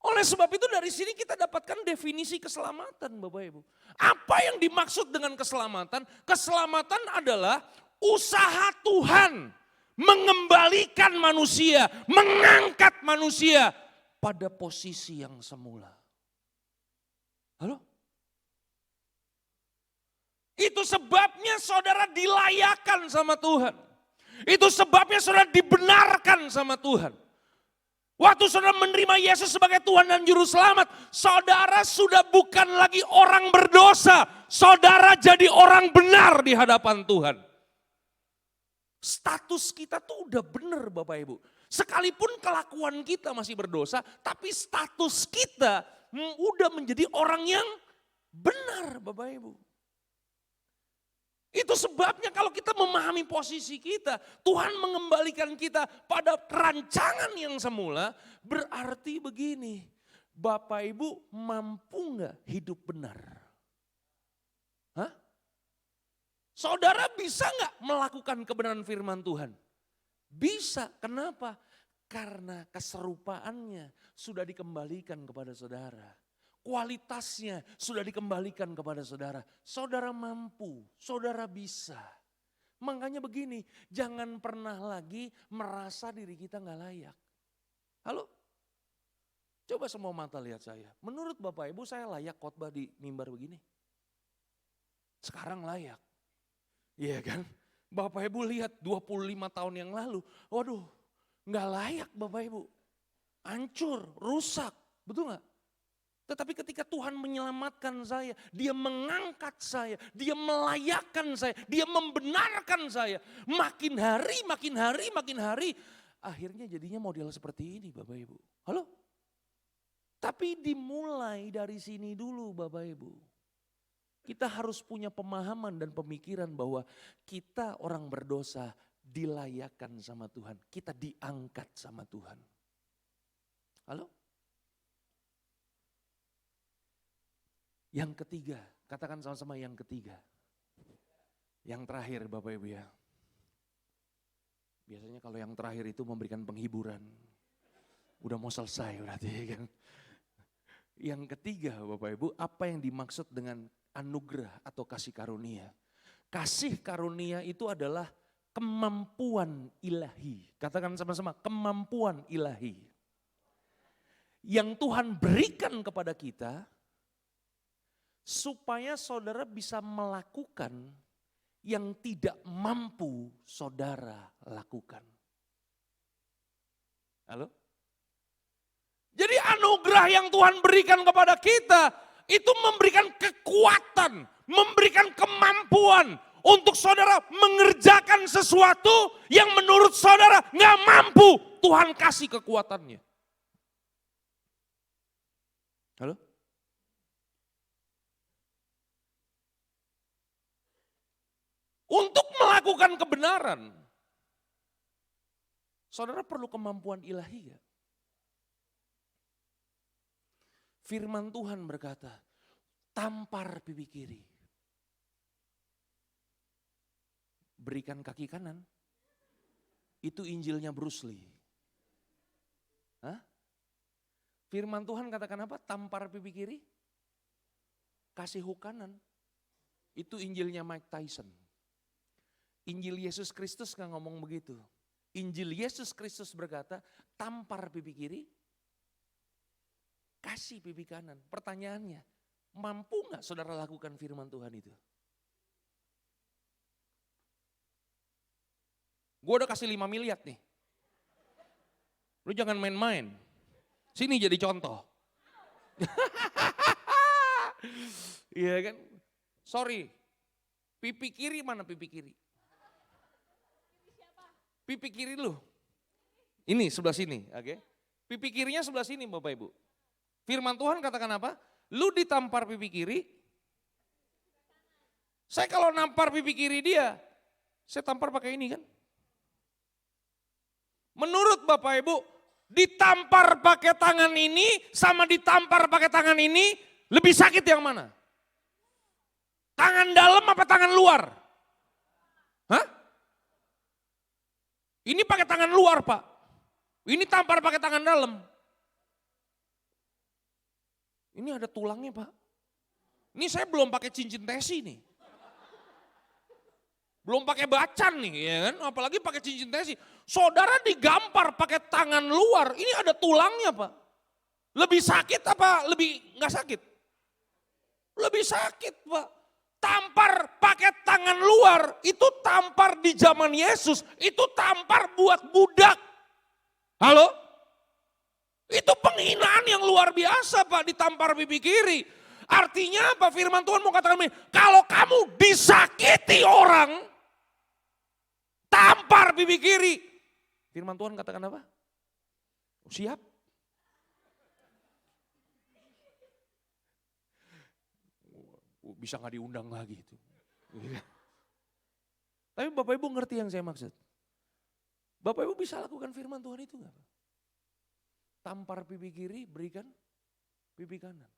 Speaker 2: Oleh sebab itu dari sini kita dapatkan definisi keselamatan Bapak Ibu. Apa yang dimaksud dengan keselamatan? Keselamatan adalah usaha Tuhan mengembalikan manusia, mengangkat manusia pada posisi yang semula. Halo? Itu sebabnya saudara dilayakan sama Tuhan. Itu sebabnya saudara dibenarkan sama Tuhan. Waktu saudara menerima Yesus sebagai Tuhan dan Juru Selamat, saudara sudah bukan lagi orang berdosa. Saudara jadi orang benar di hadapan Tuhan. Status kita tuh udah benar Bapak Ibu. Sekalipun kelakuan kita masih berdosa, tapi status kita udah menjadi orang yang benar Bapak Ibu. Itu sebabnya kalau kita memahami posisi kita, Tuhan mengembalikan kita pada rancangan yang semula, berarti begini, Bapak Ibu mampu gak hidup benar? Hah? Saudara bisa gak melakukan kebenaran firman Tuhan? Bisa, kenapa? Karena keserupaannya sudah dikembalikan kepada saudara. Kualitasnya sudah dikembalikan kepada saudara. Saudara mampu, saudara bisa. Makanya begini, jangan pernah lagi merasa diri kita gak layak. Halo? Coba semua mata lihat saya. Menurut Bapak Ibu saya layak khotbah di mimbar begini? Sekarang layak. Iya kan? Bapak Ibu lihat 25 tahun yang lalu, waduh gak layak Bapak Ibu. Hancur, rusak, betul gak? Tetapi ketika Tuhan menyelamatkan saya, Dia mengangkat saya, Dia melayakkan saya, Dia membenarkan saya. Makin hari, akhirnya jadinya model seperti ini Bapak Ibu. Halo? Tapi dimulai dari sini dulu Bapak Ibu. Kita harus punya pemahaman dan pemikiran bahwa kita orang berdosa dilayakkan sama Tuhan. Kita diangkat sama Tuhan. Halo? Yang ketiga, katakan sama-sama yang ketiga. Yang terakhir Bapak Ibu ya. Biasanya kalau yang terakhir itu memberikan penghiburan. Udah mau selesai berarti kan. Yang ketiga Bapak Ibu, apa yang dimaksud dengan anugerah atau kasih karunia? Kasih karunia itu adalah kemampuan ilahi. Katakan sama-sama, kemampuan ilahi. Yang Tuhan berikan kepada kita, supaya saudara bisa melakukan yang tidak mampu saudara lakukan. Halo? Jadi anugerah yang Tuhan berikan kepada kita, itu memberikan kekuatan, memberikan kemampuan untuk saudara mengerjakan sesuatu yang menurut saudara gak mampu. Tuhan kasih kekuatannya. Halo? Untuk melakukan kebenaran, saudara perlu kemampuan ilahi ya. Firman Tuhan berkata, tampar pipi kiri. Berikan kaki kanan. Itu Injilnya Bruce Lee. Hah? Firman Tuhan katakan apa? Tampar pipi kiri. Kasih hook kanan. Itu Injilnya Mike Tyson. Injil Yesus Kristus nggak ngomong begitu. Injil Yesus Kristus berkata, tampar pipi kiri. Kasih pipi kanan. Pertanyaannya, mampu nggak saudara lakukan firman Tuhan itu? Gue udah kasih 5 miliar nih. Lu jangan main-main. Sini jadi contoh. Iya kan? Sorry. Pipi kiri mana pipi kiri? Pipi kiri lu. Ini sebelah sini, oke? Pipi kirinya sebelah sini Bapak Ibu. Firman Tuhan katakan apa? Lu ditampar pipi kiri. Saya kalau nampar pipi kiri dia, saya tampar pakai ini kan? Menurut Bapak Ibu, ditampar pakai tangan ini sama ditampar pakai tangan ini lebih sakit yang mana? Tangan dalam apa tangan luar? Hah? Ini pakai tangan luar Pak. Ini tampar pakai tangan dalam. Ini ada tulangnya Pak. Ini saya belum pakai cincin tesi nih. Belum pakai bacan nih ya kan, apalagi pakai cincin tesi. Saudara digampar pakai tangan luar, ini ada tulangnya Pak. Lebih sakit apa lebih nggak sakit? Lebih sakit Pak. Tampar pakai tangan luar, itu tampar di zaman Yesus, itu tampar buat budak. Halo? Itu penghinaan yang luar biasa Pak, ditampar pipi kiri. Artinya apa? Firman Tuhan mau katakan begini, kalau kamu disakiti orang, tampar pipi kiri. Firman Tuhan katakan apa? Siap? Bisa gak diundang lagi itu. Tapi Bapak Ibu ngerti yang saya maksud? Bapak Ibu bisa lakukan firman Tuhan itu gak? Tampar pipi kiri, berikan pipi kanan.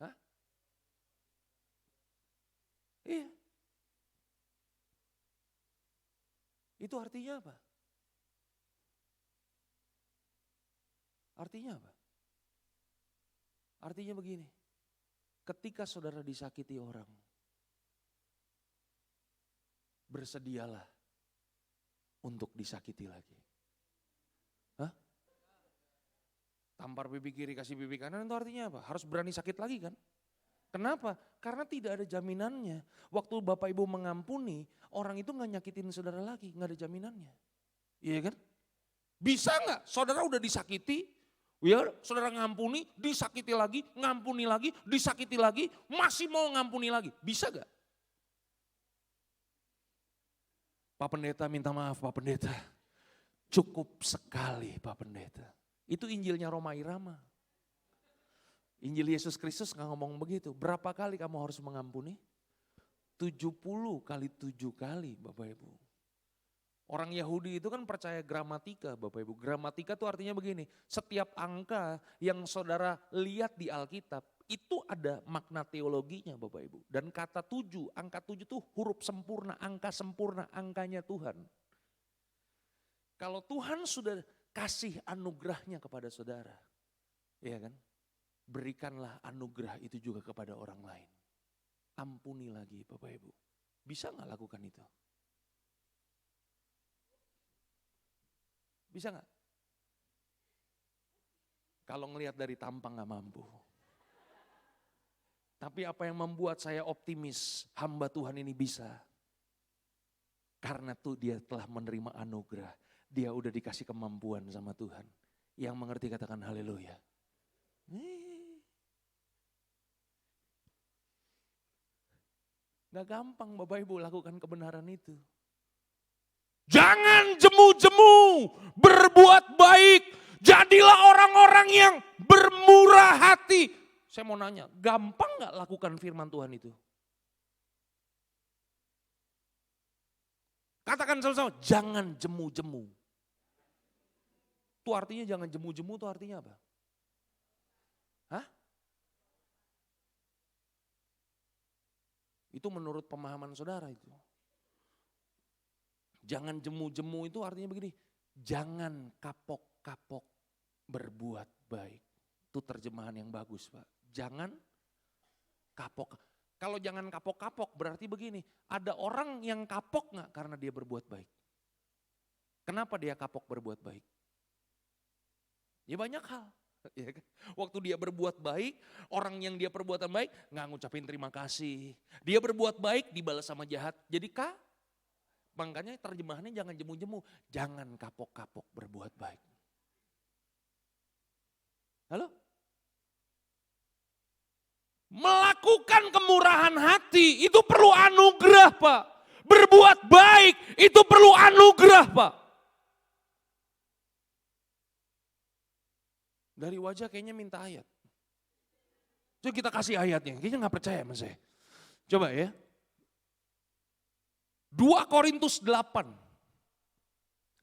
Speaker 2: Hah? Iya. Itu artinya apa? Artinya apa? Artinya begini, ketika saudara disakiti orang, bersedialah untuk disakiti lagi. Hah? Tampar pipi kiri, kasih pipi kanan itu artinya apa? Harus berani sakit lagi kan? Kenapa? Karena tidak ada jaminannya. Waktu Bapak Ibu mengampuni, orang itu gak nyakitin saudara lagi, gak ada jaminannya. Iya kan? Bisa gak? Saudara udah disakiti, ya saudara ngampuni, disakiti lagi, ngampuni lagi, disakiti lagi, masih mau ngampuni lagi. Bisa gak? Pak Pendeta minta maaf Pak Pendeta. Cukup sekali Pak Pendeta. Itu Injilnya Roma Irama. Injil Yesus Kristus gak ngomong begitu. Berapa kali kamu harus mengampuni? 70 kali 7 kali Bapak Ibu. Orang Yahudi itu kan percaya gramatika Bapak Ibu. Gramatika itu artinya begini, setiap angka yang saudara lihat di Alkitab itu ada makna teologinya Bapak Ibu. Dan kata 7, angka 7 itu huruf sempurna, angka sempurna, angkanya Tuhan. Kalau Tuhan sudah kasih anugerahnya kepada saudara, ya kan? Berikanlah anugerah itu juga kepada orang lain. Ampuni lagi Bapak Ibu. Bisa gak lakukan itu? Bisa gak? Kalau ngelihat dari tampang gak mampu. Tapi apa yang membuat saya optimis hamba Tuhan ini bisa? Karena tuh dia telah menerima anugerah. Dia udah dikasih kemampuan sama Tuhan. Yang mengerti katakan haleluya. Gak gampang Bapak Ibu lakukan kebenaran itu. Jangan jemu-jemu, berbuat baik. Jadilah orang-orang yang bermurah hati. Saya mau nanya, gampang gak lakukan firman Tuhan itu? Katakan sama-sama, jangan jemu-jemu. Itu artinya jangan jemu-jemu itu artinya apa? Hah? Itu menurut pemahaman saudara itu. Jangan jemu-jemu itu artinya begini, jangan kapok-kapok berbuat baik. Itu terjemahan yang bagus Pak. Jangan kapok. Kalau jangan kapok-kapok berarti begini, ada orang yang kapok gak karena dia berbuat baik? Kenapa dia kapok berbuat baik? Ya banyak hal. Ya kan? Waktu dia berbuat baik, orang yang dia perbuatan baik gak ngucapin terima kasih. Dia berbuat baik dibalas sama jahat. Jadi makanya terjemahannya jangan jemu-jemu. Jangan kapok-kapok berbuat baik. Halo? Melakukan kemurahan hati itu perlu anugerah Pak. Berbuat baik itu perlu anugerah Pak. Dari wajah kayaknya minta ayat. Coba kita kasih ayatnya, kayaknya gak percaya sama saya. Coba ya. 2 Korintus 8.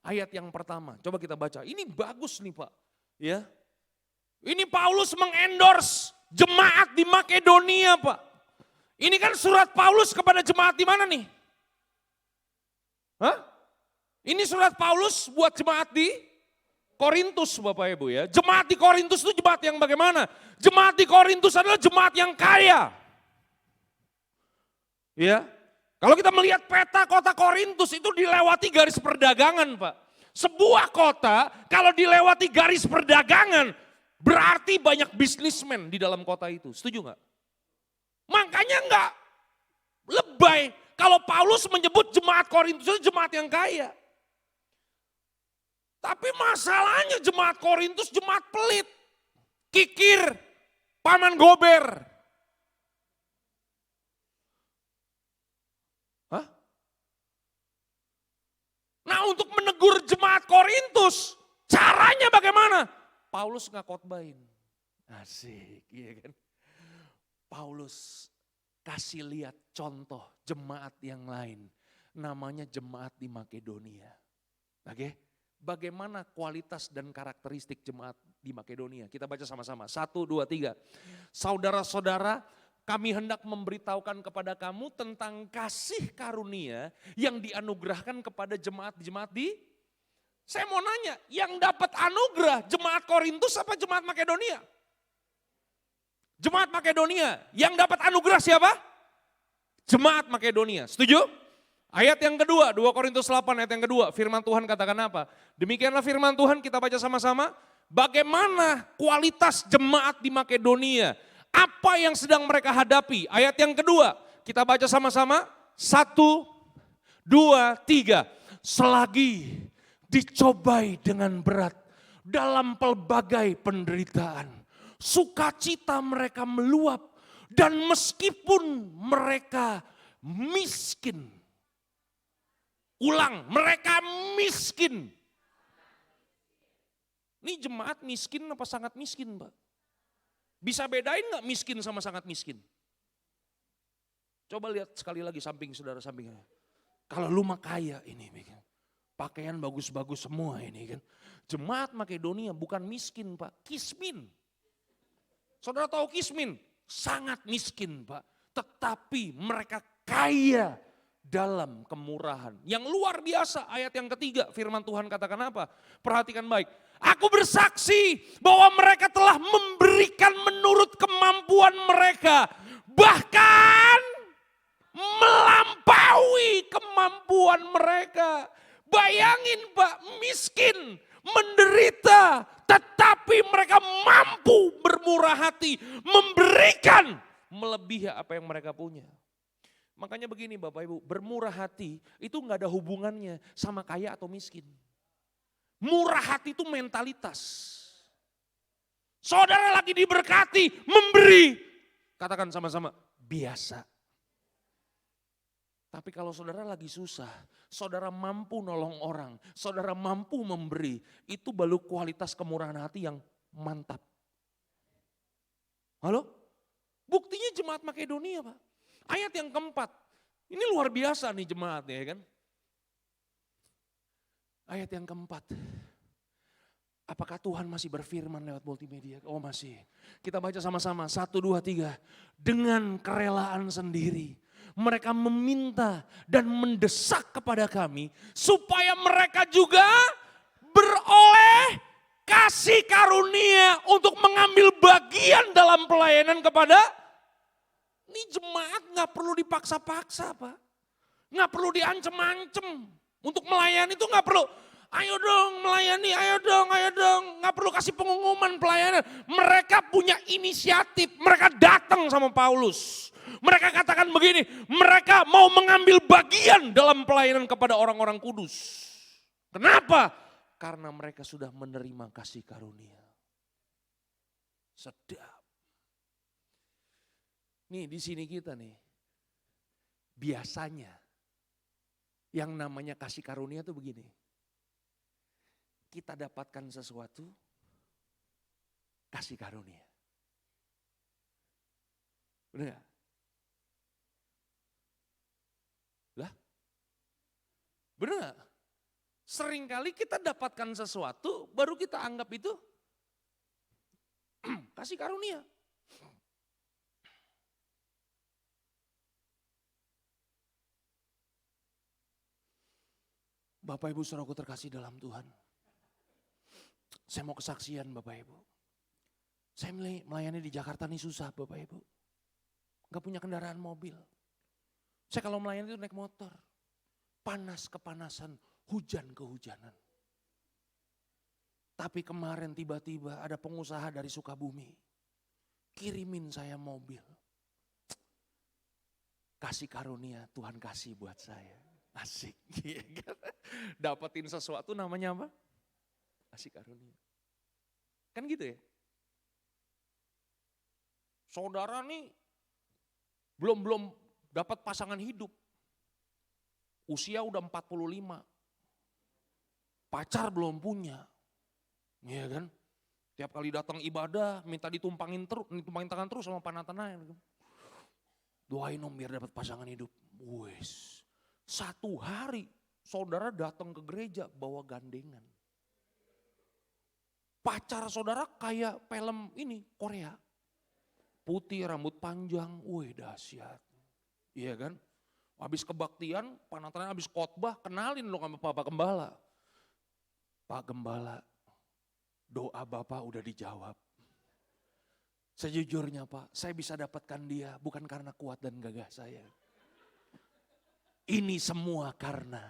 Speaker 2: Ayat yang pertama, coba kita baca. Ini bagus nih Pak. Ya. Ini Paulus mengendorse jemaat di Makedonia Pak. Ini kan surat Paulus kepada jemaat di mana nih? Hah? Ini surat Paulus buat jemaat di Korintus Bapak Ibu ya. Jemaat di Korintus itu jemaat yang bagaimana? Jemaat di Korintus adalah jemaat yang kaya. Ya. Kalau kita melihat peta kota Korintus itu dilewati garis perdagangan Pak. Sebuah kota kalau dilewati garis perdagangan berarti banyak bisnismen di dalam kota itu. Setuju nggak? Makanya nggak lebay kalau Paulus menyebut jemaat Korintus itu jemaat yang kaya. Tapi masalahnya jemaat Korintus jemaat pelit, kikir, paman gober. Hah? Nah untuk menegur jemaat Korintus, caranya bagaimana? Paulus nggak khotbahin. Asik, iya kan? Paulus kasih lihat contoh jemaat yang lain. Namanya jemaat di Makedonia. Oke? Bagaimana kualitas dan karakteristik jemaat di Makedonia? Kita baca sama-sama. 1, 2, 3. Saudara-saudara, kami hendak memberitahukan kepada kamu tentang kasih karunia yang dianugerahkan kepada jemaat-jemaat di... Saya mau nanya, yang dapat anugerah jemaat Korintus apa jemaat Makedonia? Jemaat Makedonia. Yang dapat anugerah siapa? Jemaat Makedonia. Setuju? Ayat yang kedua, 2 Korintus 8 ayat yang kedua. Firman Tuhan katakan apa? Demikianlah firman Tuhan, kita baca sama-sama. Bagaimana kualitas jemaat di Makedonia? Apa yang sedang mereka hadapi? Ayat yang kedua, kita baca sama-sama. 1, 2, 3. Selagi dicobai dengan berat dalam pelbagai penderitaan, sukacita mereka meluap dan meskipun mereka miskin. Ulang, mereka miskin. Ini jemaat miskin apa sangat miskin Pak? Bisa bedain gak miskin sama sangat miskin? Coba lihat sekali lagi samping saudara sampingnya. Kalau lu mah kaya ini. Pakaian bagus-bagus semua ini kan. Jemaat Makedonia bukan miskin Pak, kismin. Saudara tahu kismin? Sangat miskin Pak. Tetapi mereka kaya dalam kemurahan. Yang luar biasa ayat yang ketiga firman Tuhan katakan apa? Perhatikan baik. Aku bersaksi bahwa mereka telah memberikan menurut kemampuan mereka. Bahkan melampaui kemampuan mereka. Bayangin Pak, miskin, menderita, tetapi mereka mampu bermurah hati, memberikan melebihi apa yang mereka punya. Makanya begini Bapak Ibu, bermurah hati itu gak ada hubungannya sama kaya atau miskin. Murah hati itu mentalitas. Saudara lagi diberkati, memberi. Katakan sama-sama, biasa. Tapi kalau saudara lagi susah, saudara mampu nolong orang, saudara mampu memberi, itu baru kualitas kemurahan hati yang mantap. Halo? Buktinya jemaat Makedonia Pak. Ayat yang keempat, ini luar biasa nih jemaatnya ya kan. Ayat yang keempat. Apakah Tuhan masih berfirman lewat multimedia? Oh masih. Kita baca sama-sama. 1, 2, 3. Dengan kerelaan sendiri. Mereka meminta dan mendesak kepada kami. Supaya mereka juga beroleh kasih karunia. Untuk mengambil bagian dalam pelayanan kepada. Ini jemaat gak perlu dipaksa-paksa Pak. Gak perlu diancem-ancem. Untuk melayani itu gak perlu. Ayo dong melayani, ayo dong. Gak perlu kasih pengumuman pelayanan. Mereka punya inisiatif, mereka datang sama Paulus. Mereka katakan begini, mereka mau mengambil bagian dalam pelayanan kepada orang-orang kudus. Kenapa? Karena mereka sudah menerima kasih karunia. Sedap. Nih di sini kita nih, biasanya yang namanya kasih karunia tuh begini. Kita dapatkan sesuatu, kasih karunia. Benar gak? Lah? Benar gak? Seringkali kita dapatkan sesuatu, baru kita anggap itu kasih karunia. Bapak Ibu saudaraku terkasih dalam Tuhan. Saya mau kesaksian Bapak Ibu. Saya melayani di Jakarta nih susah Bapak Ibu. Gak punya kendaraan mobil. Saya kalau melayani itu naik motor. Panas kepanasan, hujan kehujanan. Tapi kemarin tiba-tiba ada pengusaha dari Sukabumi. Kirimin saya mobil. Kasih karunia Tuhan kasih buat saya. Asik. Dapetin sesuatu namanya apa? Kasih karunia. Kan gitu ya. Saudara nih belum dapat pasangan hidup. Usia udah 45. Pacar belum punya. Iya kan? Tiap kali datang ibadah minta ditumpangin tangan terus sama panatan. Doain om biar dapat pasangan hidup. Wes. 1 hari saudara datang ke gereja bawa gandengan. Pacar saudara kayak film ini Korea. Putih, rambut panjang, wih dahsyat. Iya kan? Habis kebaktian, panatannya habis khotbah, kenalin lo sama Bapak Gembala. Pak Gembala, doa Bapak udah dijawab. Sejujurnya Pak, saya bisa dapatkan dia bukan karena kuat dan gagah saya. Ini semua karena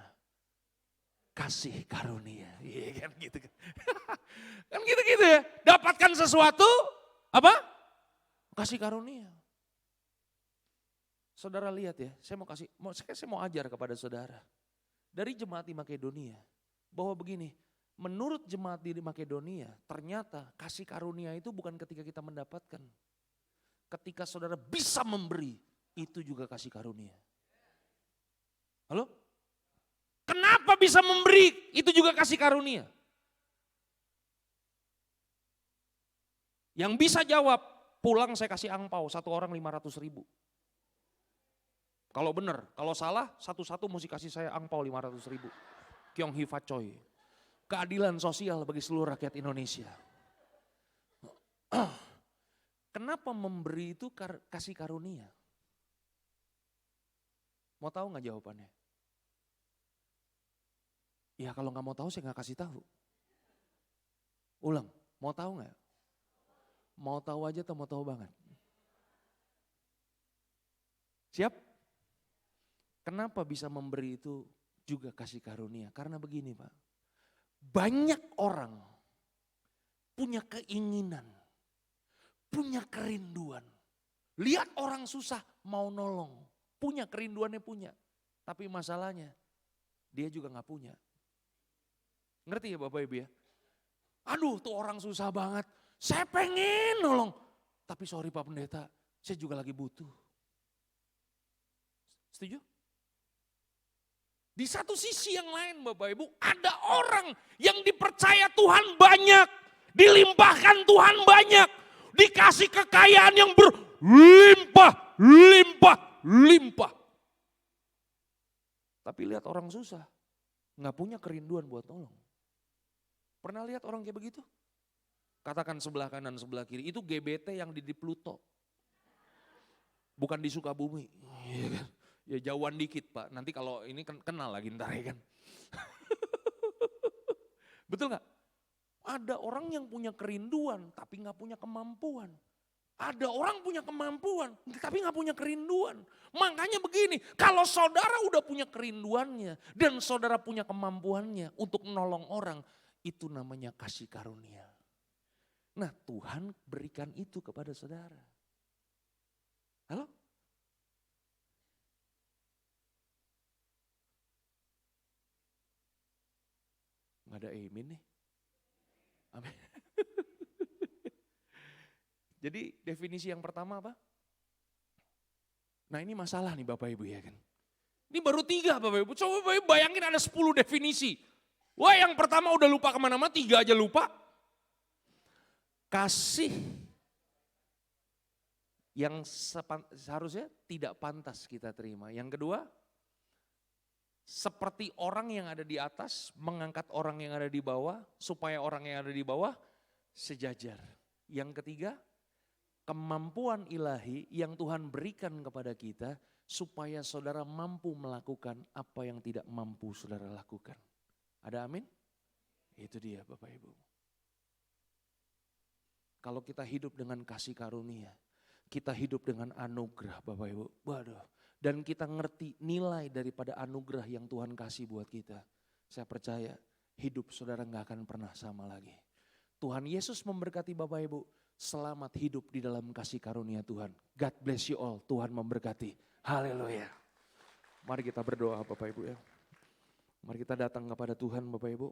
Speaker 2: kasih karunia. Iya kan gitu kan. Kan gitu-gitu ya. Dapatkan sesuatu, apa? Kasih karunia. Saudara lihat ya, saya mau ajar kepada saudara. Dari jemaat di Makedonia, bahwa begini, menurut jemaat di Makedonia, ternyata kasih karunia itu bukan ketika kita mendapatkan. Ketika saudara bisa memberi, itu juga kasih karunia. Halo? Kenapa bisa memberi? Itu juga kasih karunia. Yang bisa jawab, pulang saya kasih angpau, 1 orang 500.000. Kalau benar, kalau salah, satu-satu mesti kasih saya angpau 500.000. Kyong Hee Fat Choi. Keadilan sosial bagi seluruh rakyat Indonesia. Kenapa memberi itu kasih karunia? Mau tahu gak jawabannya? Ya kalau gak mau tahu saya gak kasih tahu. Ulang, mau tahu gak? Mau tahu aja atau mau tahu banget? Siap? Kenapa bisa memberi itu juga kasih karunia? Karena begini Pak, banyak orang punya keinginan, punya kerinduan. Lihat orang susah mau nolong, punya kerinduannya punya. Tapi masalahnya dia juga gak punya. Ngerti ya Bapak Ibu ya? Aduh tuh orang susah banget, saya pengen nolong. Tapi sorry Pak Pendeta, saya juga lagi butuh. Setuju? Di satu sisi yang lain Bapak Ibu, ada orang yang dipercaya Tuhan banyak, dilimpahkan Tuhan banyak, dikasih kekayaan yang berlimpah, limpah. Tapi lihat orang susah, nggak punya kerinduan buat nolong. Pernah lihat orang kayak begitu? Katakan sebelah kanan, sebelah kiri. Itu GBT yang di Pluto. Bukan di Sukabumi. Iya kan? Ya jauhan dikit Pak. Nanti kalau ini kenal lagi ntar ya kan. Betul gak? Ada orang yang punya kerinduan tapi gak punya kemampuan. Ada orang punya kemampuan tapi gak punya kerinduan. Makanya begini, kalau saudara udah punya kerinduannya dan saudara punya kemampuannya untuk menolong orang, itu namanya kasih karunia. Nah Tuhan berikan itu kepada saudara. Halo? Nggak ada amin nih. Amin. Jadi definisi yang pertama apa? Nah ini masalah nih Bapak Ibu ya kan. Ini baru 3 Bapak Ibu. Coba Bapak Ibu bayangin ada 10 definisi. Wah yang pertama udah lupa kemana-mana, 3 aja lupa. Kasih yang seharusnya tidak pantas kita terima. Yang kedua, seperti orang yang ada di atas mengangkat orang yang ada di bawah supaya orang yang ada di bawah sejajar. Yang ketiga, kemampuan ilahi yang Tuhan berikan kepada kita supaya saudara mampu melakukan apa yang tidak mampu saudara lakukan. Ada amin? Itu dia Bapak Ibu. Kalau kita hidup dengan kasih karunia, kita hidup dengan anugerah Bapak Ibu. Waduh. Dan kita ngerti nilai daripada anugerah yang Tuhan kasih buat kita. Saya percaya hidup saudara gak akan pernah sama lagi. Tuhan Yesus memberkati Bapak Ibu. Selamat hidup di dalam kasih karunia Tuhan. God bless you all. Tuhan memberkati. Haleluya. Mari kita berdoa Bapak Ibu ya. Mari kita datang kepada Tuhan Bapak Ibu.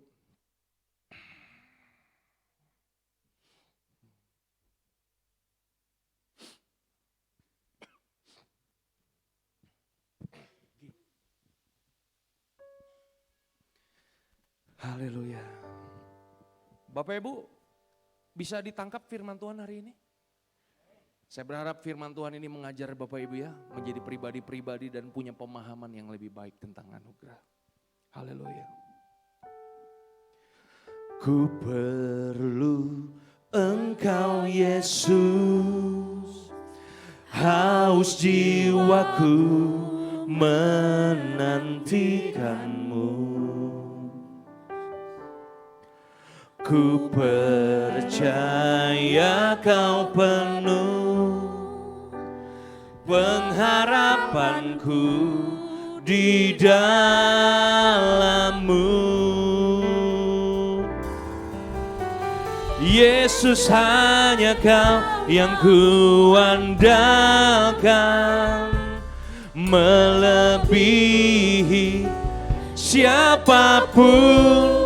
Speaker 2: Haleluya. Bapak Ibu, bisa ditangkap firman Tuhan hari ini? Saya berharap firman Tuhan ini mengajar Bapak Ibu ya, menjadi pribadi-pribadi dan punya pemahaman yang lebih baik tentang anugerah. Haleluya. Ku perlu Engkau Yesus, haus jiwaku menantikanmu. Ku percaya Kau penuh pengharapanku di dalam-Mu. Yesus hanya Kau yang kuandalkan, melebihi siapapun.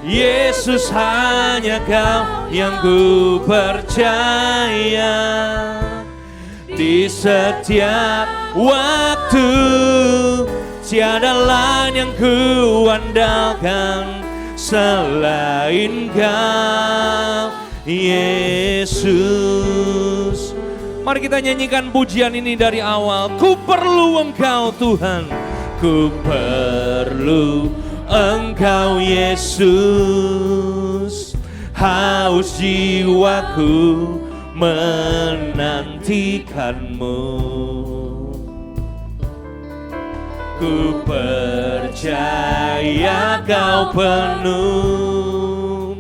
Speaker 2: Yesus hanya Kau yang ku percaya. Di setiap waktu tiada lain yang ku andalkan selain Kau Yesus. Mari kita nyanyikan pujian ini dari awal. Ku perlu Engkau Tuhan, ku perlu Engkau Yesus, haus jiwaku menantikanmu. Ku percaya Kau penuh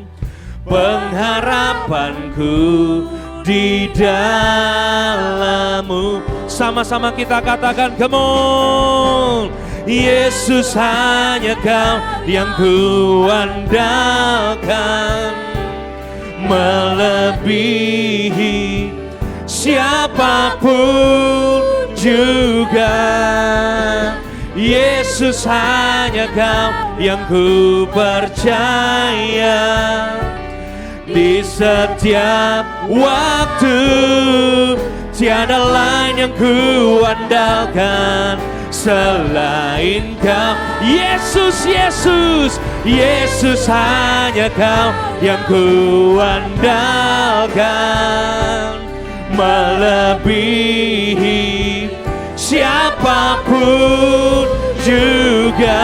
Speaker 2: pengharapanku di dalam-Mu. Sama-sama kita katakan, come on. Yesus hanya Kau yang kuandalkan, melebihi siapapun juga. Yesus hanya Kau yang ku percaya. Di setiap waktu tiada lain yang ku andalkan selain Kau Yesus, Yesus, Yesus hanya Kau yang ku andalkan, melebihi siapapun juga.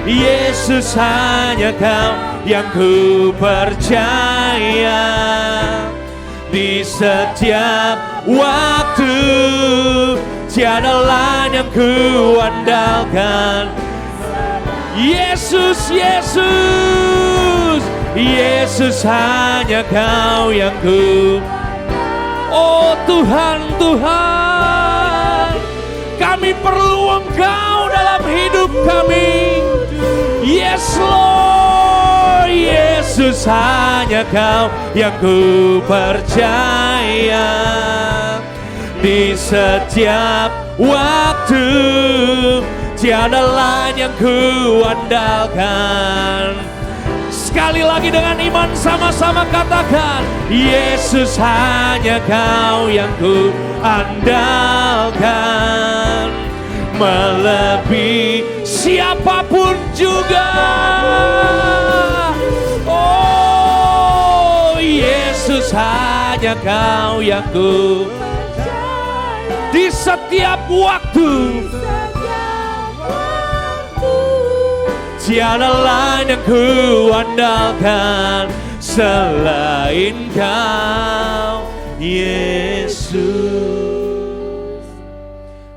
Speaker 2: Yesus, hanya Kau yang ku percaya. Di setiap waktu tiada lain yang ku andalkan. Yesus, Yesus, Yesus, hanya Kau yang ku. Oh Tuhan, Tuhan, kami perlu Engkau dalam hidup kami. Yes Lord, Yesus, hanya Kau yang ku percaya. Di setiap waktu tiada lain yang ku andalkan. Sekali lagi dengan iman sama-sama katakan, Yesus, hanya Kau yang ku andalkan. Melebihi siapapun juga. Oh Yesus, hanya Kau yang ku percaya. Di setiap waktu tiada lain yang ku andalkan selain Kau, Yesus.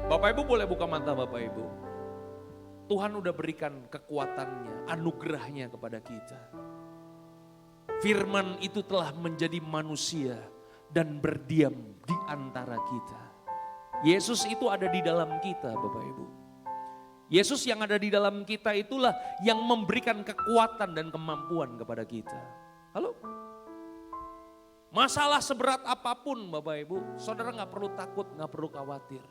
Speaker 2: Bapak Ibu boleh buka mata Bapak Ibu. Tuhan udah berikan kekuatannya, anugerahnya kepada kita. Firman itu telah menjadi manusia dan berdiam di antara kita. Yesus itu ada di dalam kita Bapak Ibu. Yesus yang ada di dalam kita itulah yang memberikan kekuatan dan kemampuan kepada kita. Halo? Masalah seberat apapun Bapak Ibu, saudara gak perlu takut, gak perlu khawatir.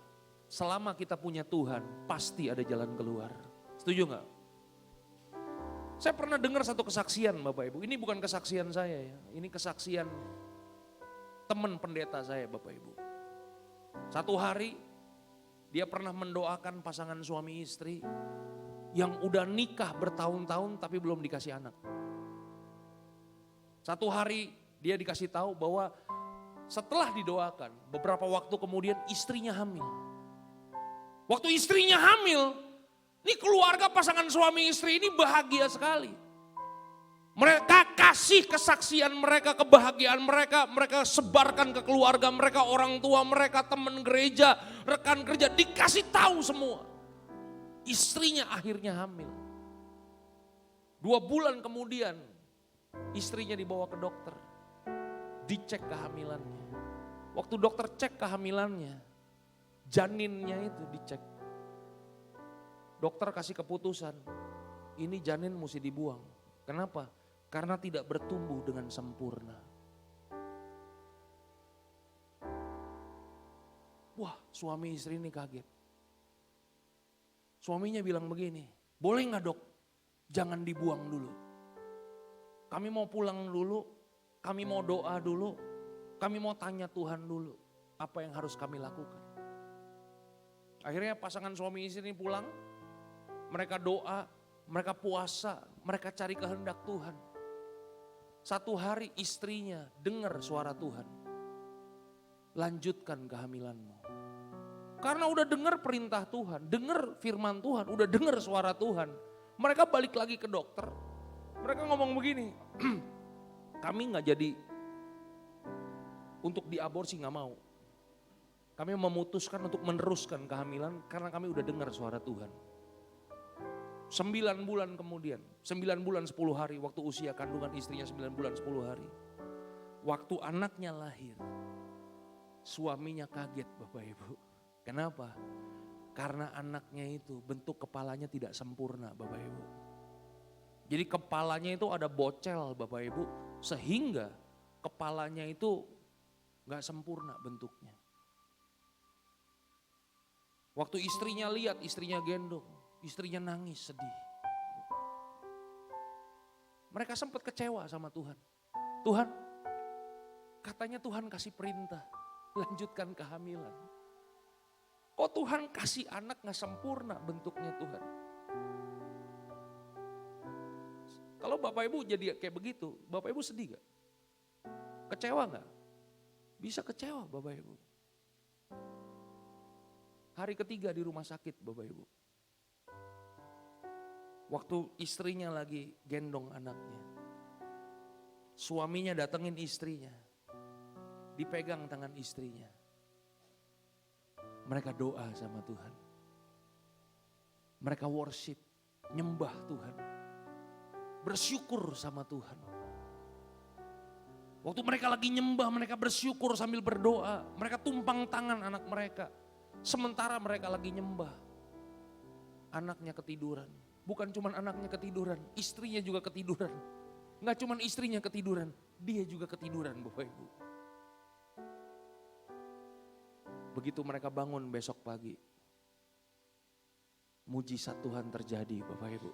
Speaker 2: Selama kita punya Tuhan, pasti ada jalan keluar. Setuju gak? Saya pernah dengar satu kesaksian Bapak Ibu, ini bukan kesaksian saya ya, ini kesaksian teman pendeta saya Bapak Ibu. Satu hari, dia pernah mendoakan pasangan suami istri yang udah nikah bertahun-tahun tapi belum dikasih anak. Satu hari dia dikasih tahu bahwa setelah didoakan beberapa waktu kemudian istrinya hamil. Waktu istrinya hamil, ini keluarga pasangan suami istri ini bahagia sekali. Mereka kasih kesaksian mereka, kebahagiaan mereka, mereka sebarkan ke keluarga mereka, orang tua mereka, teman gereja, rekan kerja, dikasih tahu semua. Istrinya akhirnya hamil. 2 bulan kemudian istrinya dibawa ke dokter, dicek kehamilannya. Waktu dokter cek kehamilannya, janinnya itu dicek. Dokter kasih keputusan, ini janin mesti dibuang. Kenapa? Karena tidak bertumbuh dengan sempurna. Wah, suami istri ini kaget. Suaminya bilang begini, boleh gak dok? Jangan dibuang dulu. Kami mau pulang dulu, kami mau doa dulu, kami mau tanya Tuhan dulu. Apa yang harus kami lakukan? Akhirnya pasangan suami istri ini pulang, mereka doa, mereka puasa, mereka cari kehendak Tuhan. Satu hari istrinya dengar suara Tuhan. Lanjutkan kehamilanmu. Karena udah dengar perintah Tuhan, dengar firman Tuhan, udah dengar suara Tuhan. Mereka balik lagi ke dokter. Mereka ngomong begini, kami gak jadi untuk diaborsi, gak mau. Kami memutuskan untuk meneruskan kehamilan karena kami udah dengar suara Tuhan. 9 bulan kemudian, 9 bulan 10 hari waktu usia kandungan istrinya 9 bulan 10 hari. Waktu anaknya lahir, suaminya kaget Bapak Ibu. Kenapa? Karena anaknya itu bentuk kepalanya tidak sempurna Bapak Ibu. Jadi kepalanya itu ada bocel Bapak Ibu, sehingga kepalanya itu gak sempurna bentuknya. Waktu istrinya lihat, istrinya gendong. Istrinya nangis, sedih. Mereka sempat kecewa sama Tuhan. Tuhan, katanya Tuhan kasih perintah, lanjutkan kehamilan. Kok Tuhan kasih anak gak sempurna bentuknya Tuhan? Kalau Bapak Ibu jadi kayak begitu, Bapak Ibu sedih gak? Kecewa gak? Bisa kecewa Bapak Ibu. Hari ketiga di rumah sakit Bapak Ibu. Waktu istrinya lagi gendong anaknya. Suaminya datengin istrinya. Dipegang tangan istrinya. Mereka doa sama Tuhan. Mereka worship, nyembah Tuhan. Bersyukur sama Tuhan. Waktu mereka lagi nyembah, mereka bersyukur sambil berdoa. Mereka tumpang tangan anak mereka. Sementara mereka lagi nyembah. Anaknya ketiduran. Bukan cuma anaknya ketiduran, istrinya juga ketiduran. Nggak cuma istrinya ketiduran, dia juga ketiduran Bapak Ibu. Begitu mereka bangun besok pagi, mujizat Tuhan terjadi Bapak Ibu.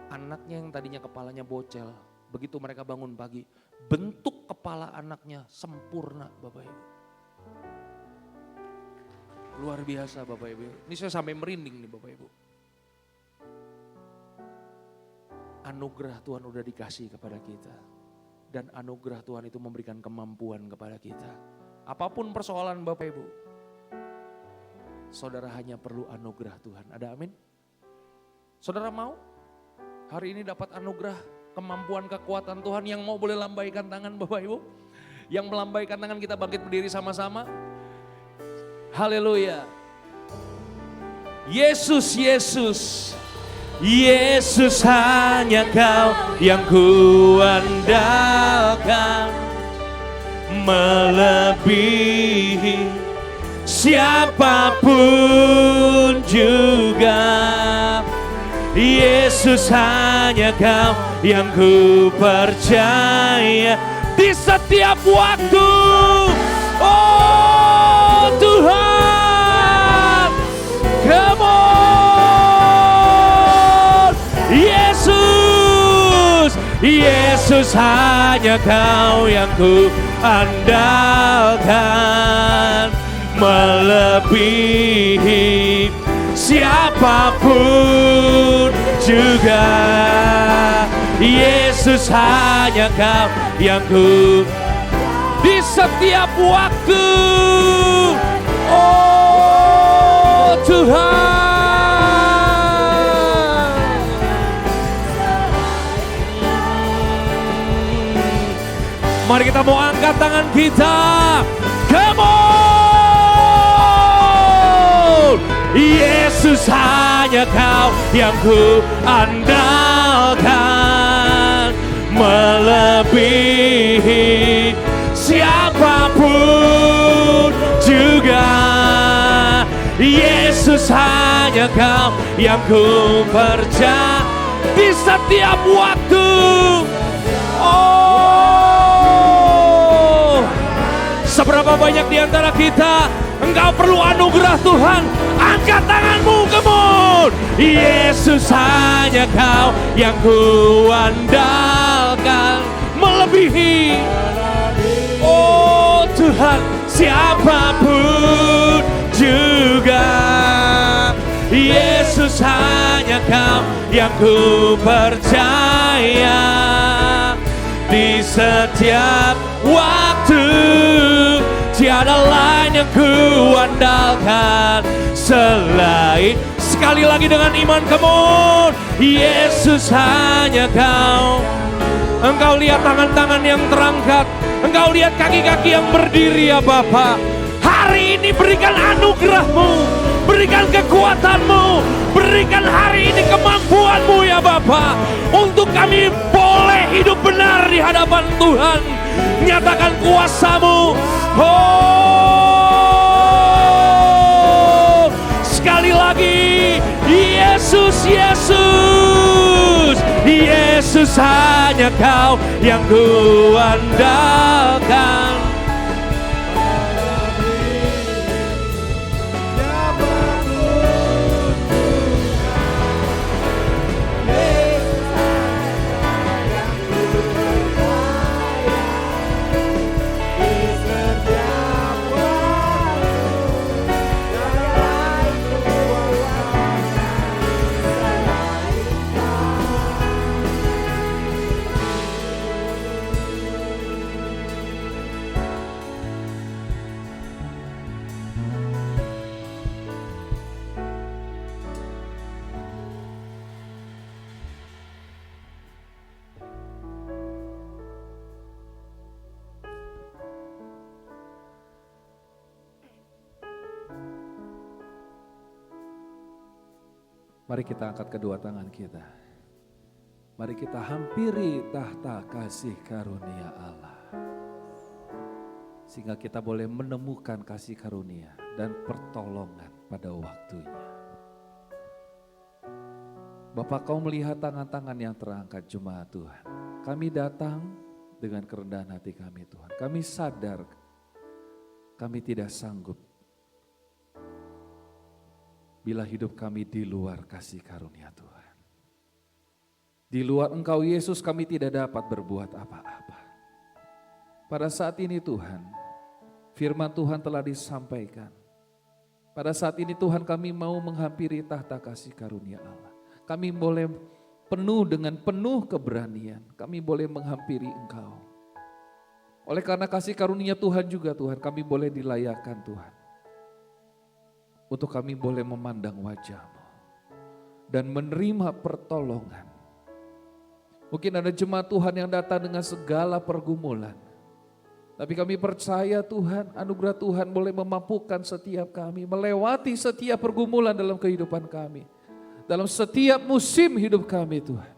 Speaker 2: Anaknya yang tadinya kepalanya bocel, begitu mereka bangun pagi, bentuk kepala anaknya sempurna Bapak Ibu. Luar biasa Bapak Ibu. Ini saya sampai merinding nih Bapak Ibu. Anugerah Tuhan udah dikasih kepada kita. Dan anugerah Tuhan itu memberikan kemampuan kepada kita. Apapun persoalan Bapak Ibu, saudara hanya perlu anugerah Tuhan. Ada amin? Saudara mau hari ini dapat anugerah, kemampuan, kekuatan Tuhan? Yang mau boleh lambaikan tangan Bapak Ibu? Yang melambaikan tangan kita bangkit berdiri sama-sama. Haleluya. Yesus, Yesus. Yesus hanya Kau yang kuandalkan, melebihi siapapun juga. Yesus hanya Kau yang ku percaya di setiap waktu. Oh Tuhan, come on. Yesus hanya Kau yang ku andalkan, melebihi siapapun juga. Yesus hanya Kau yang ku di setiap waktu. Oh Tuhan. Mari kita mau angkat tangan kita. Come on. Yesus hanya Kau yang ku andalkan, melebihi siapapun juga. Yesus hanya Kau yang ku percaya di setiap waktu. Seberapa banyak di antara kita engkau perlu anugerah Tuhan? Angkat tanganmu, come on. Yesus hanya Kau yang kuandalkan, melebihi. Oh Tuhan, siapapun juga. Yesus hanya Kau yang ku percaya di setiap waktu. Tiada lain yang kuandalkan selain. Sekali lagi dengan iman, come on. Yesus hanya Kau. Engkau lihat tangan-tangan yang terangkat, engkau lihat kaki-kaki yang berdiri ya Bapa. Hari ini berikan anugerah-Mu, berikan kekuatan-Mu, berikan hari ini kemampuan-Mu ya Bapa, untuk kami boleh hidup benar di hadapan Tuhan. Nyatakan kuasa-Mu. Oh, sekali lagi, Yesus, Yesus, Yesus hanya Kau yang kuandalkan.
Speaker 3: Mari kita angkat kedua tangan kita. Mari kita hampiri tahta kasih karunia Allah. Sehingga kita boleh menemukan kasih karunia dan pertolongan pada waktunya. Bapak, kau melihat tangan-tangan yang terangkat jemaat Tuhan. Kami datang dengan kerendahan hati kami Tuhan. Kami sadar kami tidak sanggup bila hidup kami di luar kasih karunia Tuhan. Di luar Engkau Yesus kami tidak dapat berbuat apa-apa. Pada saat ini Tuhan, firman Tuhan telah disampaikan. Pada saat ini Tuhan kami mau menghampiri tahta kasih karunia Allah. Kami boleh dengan penuh keberanian, kami boleh menghampiri Engkau. Oleh karena kasih karunia Tuhan juga Tuhan, kami boleh dilayakkan Tuhan. Untuk kami boleh memandang wajah-Mu dan menerima pertolongan. Mungkin ada jemaat Tuhan yang datang dengan segala pergumulan. Tapi kami percaya Tuhan, anugerah Tuhan boleh memampukan setiap kami, melewati setiap pergumulan dalam kehidupan kami. Dalam setiap musim hidup kami Tuhan.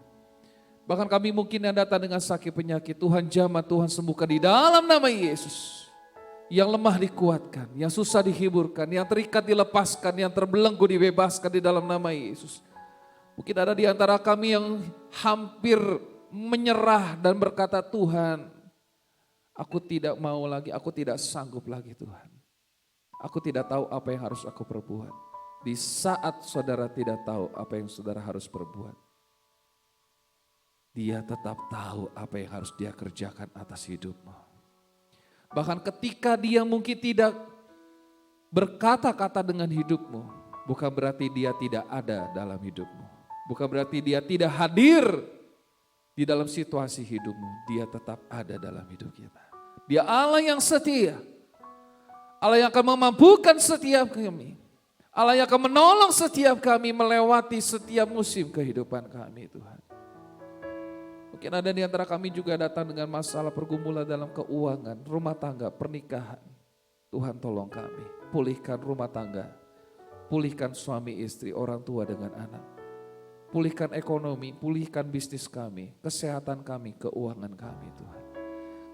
Speaker 3: Bahkan kami mungkin yang datang dengan sakit penyakit, Tuhan jamah, Tuhan sembuhkan di dalam nama Yesus. Yang lemah dikuatkan, yang susah dihiburkan, yang terikat dilepaskan, yang terbelenggu dibebaskan di dalam nama Yesus. Mungkin ada di antara kami yang hampir menyerah dan berkata, Tuhan, aku tidak mau lagi, aku tidak sanggup lagi Tuhan. Aku tidak tahu apa yang harus aku perbuat. Di saat saudara tidak tahu apa yang saudara harus perbuat, Dia tetap tahu apa yang harus Dia kerjakan atas hidupmu. Bahkan ketika Dia mungkin tidak berkata-kata dengan hidupmu, bukan berarti Dia tidak ada dalam hidupmu. Bukan berarti Dia tidak hadir di dalam situasi hidupmu. Dia tetap ada dalam hidup kita. Dia Allah yang setia. Allah yang akan memampukan setiap kami. Allah yang akan menolong setiap kami melewati setiap musim kehidupan kami Tuhan. Mungkin ada di antara kami juga datang dengan masalah pergumulan dalam keuangan, rumah tangga, pernikahan. Tuhan tolong kami, pulihkan rumah tangga, pulihkan suami istri, orang tua dengan anak. Pulihkan ekonomi, pulihkan bisnis kami, kesehatan kami, keuangan kami Tuhan.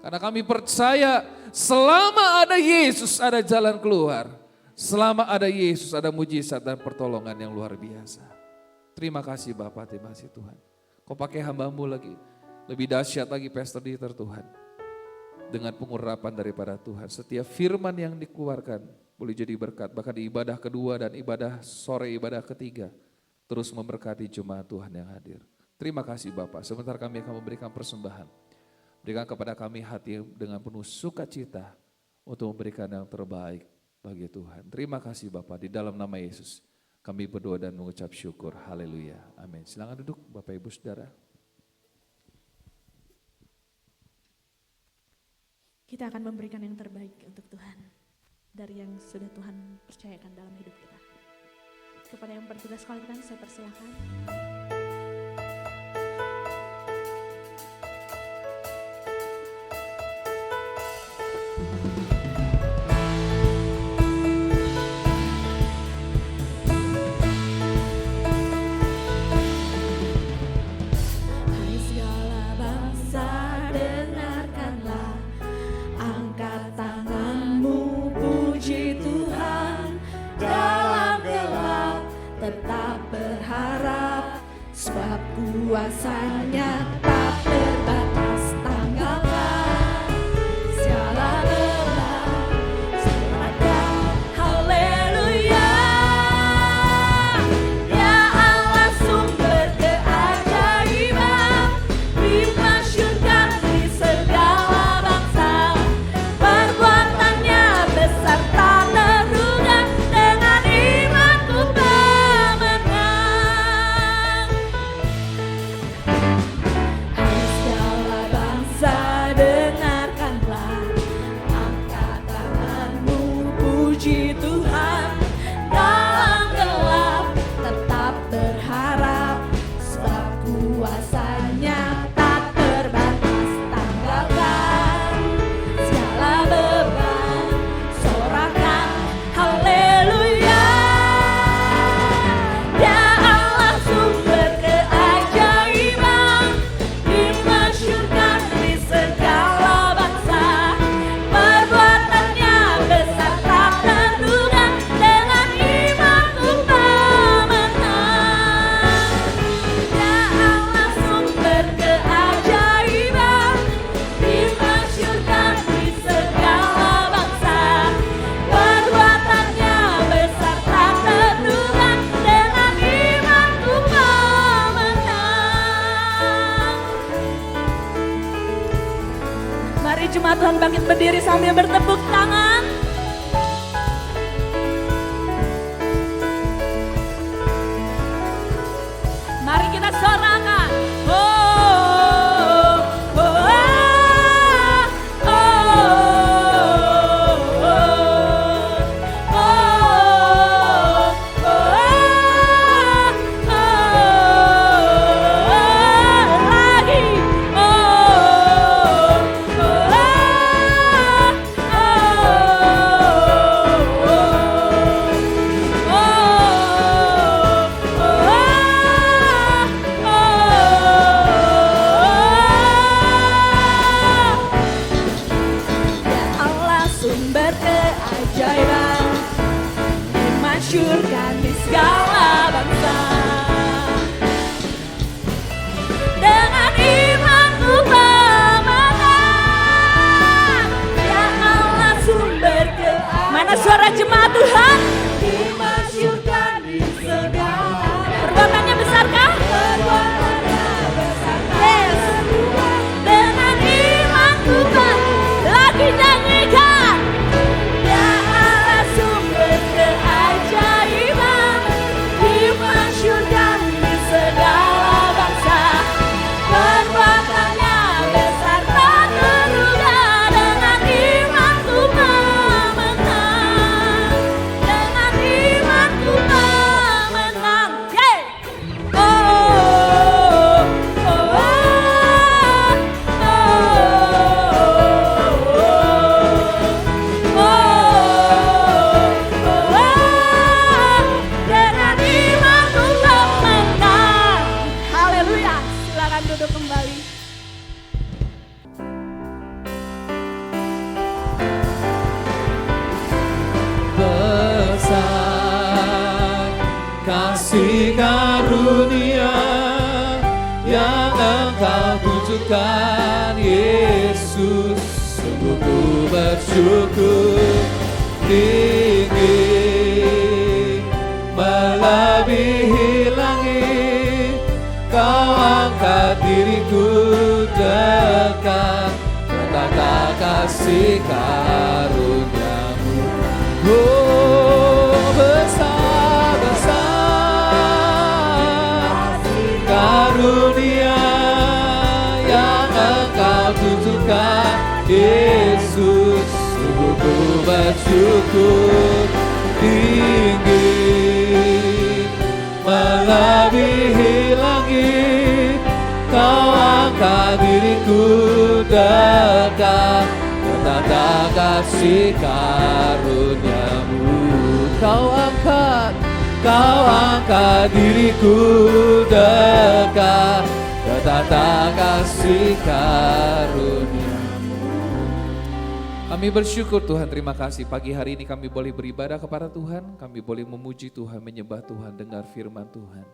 Speaker 3: Karena kami percaya selama ada Yesus ada jalan keluar. Selama ada Yesus ada mujizat dan pertolongan yang luar biasa. Terima kasih Bapak, terima kasih Tuhan. Kau pakai hamba-Mu lagi, lebih dahsyat lagi Pastor Dieter Tuhan. Dengan pengurapan daripada Tuhan, setiap firman yang dikeluarkan boleh jadi berkat. Bahkan di ibadah kedua dan ibadah sore, ibadah ketiga. Terus memberkati jemaat Tuhan yang hadir. Terima kasih Bapak, sebentar kami akan memberikan persembahan. Berikan kepada kami hati dengan penuh sukacita untuk memberikan yang terbaik bagi Tuhan. Terima kasih Bapak, di dalam nama Yesus kami berdoa dan mengucap syukur. Haleluya, amin. Silakan duduk Bapak Ibu Saudara.
Speaker 1: Kita akan memberikan yang terbaik untuk Tuhan. Dari yang sudah Tuhan percayakan dalam hidup kita. Kepada yang bertugas kalian saya persilakan.
Speaker 4: Hai segala bangsa, dengarkanlah, angkat tanganmu, puji Tuhan. Dalam gelap tetap berharap, sebab kuasanya tak terbatas. Tanggalkan segala beban, selamatkan, haleluya. Ya Allah sumber keajaiban, dimasyurkan di segala bangsa. Perbuatannya besar tak terduga, dengan imanku pemenang.
Speaker 1: Mari jemaat Tuhan bangkit berdiri sambil bertepuk tangan. Mari kita sorakan. Oh, oh, oh, oh, oh, lagi. Allah sumber keajaiban, dimasyurkan di segala bangsa. Dengan imanku pemenang, ya Allah sumber keajaiban. Mana suara jemaat Tuhan? Dimasyurkan di segala. Perbuatannya besarkah? Perbuatannya besar. Yes. Dengan imanku lagi nyanyikan. Ya Allah sumber keajaiban, dimasyurkan di segala bangsa. Perbuatannya besar tak terduga. Dengan imanku pemenang, dengan imanku pemenang. Yeay! Oh, oh, oh, dengan imanku pemenang. Haleluya. Silakan duduk kembali.
Speaker 3: Besar kasih karunia yang Engkau tunjukkan, Yesus. Sungguh ku bersyukur, tinggi melebihi langit. Kau angkat diriku dekat, betapa kasih karuniamu. Oh, besar, besar karunia yang Engkau tunjukkan, Yesus. Sungguh ku bersyukur, tinggi melebihi langit. Kau angkat diriku dekat, betapa kasih karuniamu. Kau angkat diriku dekat, betapa kasih karuniamu. Kami bersyukur Tuhan, terima kasih pagi hari ini kami boleh beribadah kepada Tuhan, kami boleh memuji Tuhan, menyembah Tuhan, dengar firman Tuhan.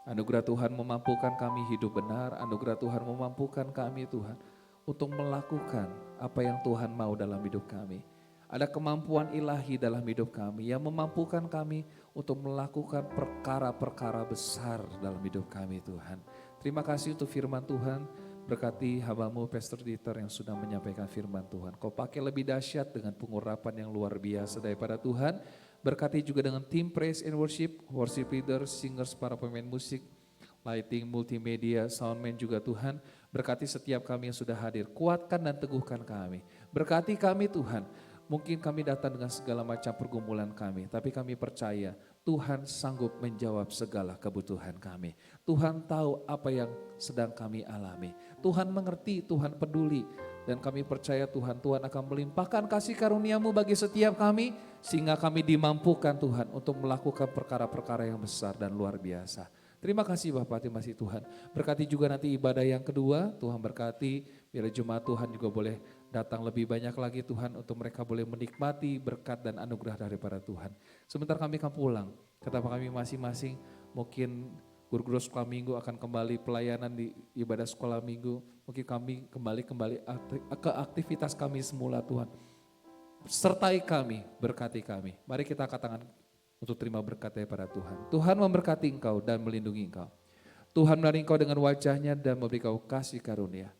Speaker 3: Anugerah Tuhan memampukan kami hidup benar, anugerah Tuhan memampukan kami Tuhan untuk melakukan apa yang Tuhan mau dalam hidup kami. Ada kemampuan ilahi dalam hidup kami yang memampukan kami untuk melakukan perkara-perkara besar dalam hidup kami Tuhan. Terima kasih untuk firman Tuhan, berkati hamba-Mu Pastor Dieter yang sudah menyampaikan firman Tuhan. Kau pakai lebih dahsyat dengan pengurapan yang luar biasa daripada Tuhan. Berkati juga dengan tim praise and worship, worship leader, singers, para pemain musik, lighting, multimedia, soundman juga Tuhan. Berkati setiap kami yang sudah hadir, kuatkan dan teguhkan kami. Berkati kami Tuhan, mungkin kami datang dengan segala macam pergumulan kami, tapi kami percaya Tuhan sanggup menjawab segala kebutuhan kami. Tuhan tahu apa yang sedang kami alami. Tuhan mengerti, Tuhan peduli. Dan kami percaya Tuhan akan melimpahkan kasih karunia-Mu bagi setiap kami. Sehingga kami dimampukan Tuhan untuk melakukan perkara-perkara yang besar dan luar biasa. Terima kasih Bapak, terima kasih Tuhan. Berkati juga nanti ibadah yang kedua, Tuhan berkati. Biar jemaat Tuhan juga boleh datang lebih banyak lagi Tuhan. Untuk mereka boleh menikmati berkat dan anugerah daripada Tuhan. Sebentar kami akan pulang. Kata kami masing-masing mungkin guru-guru sekolah minggu akan kembali pelayanan di ibadah sekolah minggu. Mungkin kami kembali ke aktivitas kami semula Tuhan. Sertai kami, berkati kami. Mari kita angkat tangan untuk terima berkat daripada Tuhan. Tuhan memberkati engkau dan melindungi engkau. Tuhan menarik engkau dengan wajahnya dan memberi kau kasih karunia.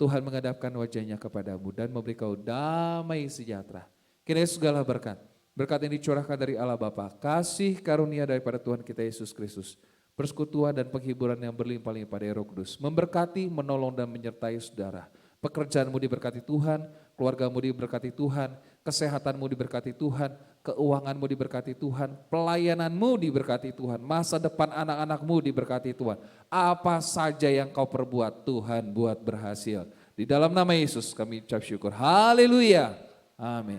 Speaker 3: Tuhan menghadapkan wajahnya kepadamu dan memberi kau damai sejahtera. Kiranya segala berkat, berkat yang dicurahkan dari Allah Bapa, kasih karunia daripada Tuhan kita Yesus Kristus, persekutuan dan penghiburan yang berlimpah-limpah dari Roh Kudus, memberkati, menolong dan menyertai saudara. Pekerjaanmu diberkati Tuhan, keluargamu diberkati Tuhan, kesehatanmu diberkati Tuhan, keuanganmu diberkati Tuhan, pelayananmu diberkati Tuhan, masa depan anak-anakmu diberkati Tuhan. Apa saja yang kau perbuat, Tuhan buat berhasil. Di dalam nama Yesus kami ucap syukur. Haleluya. Amin.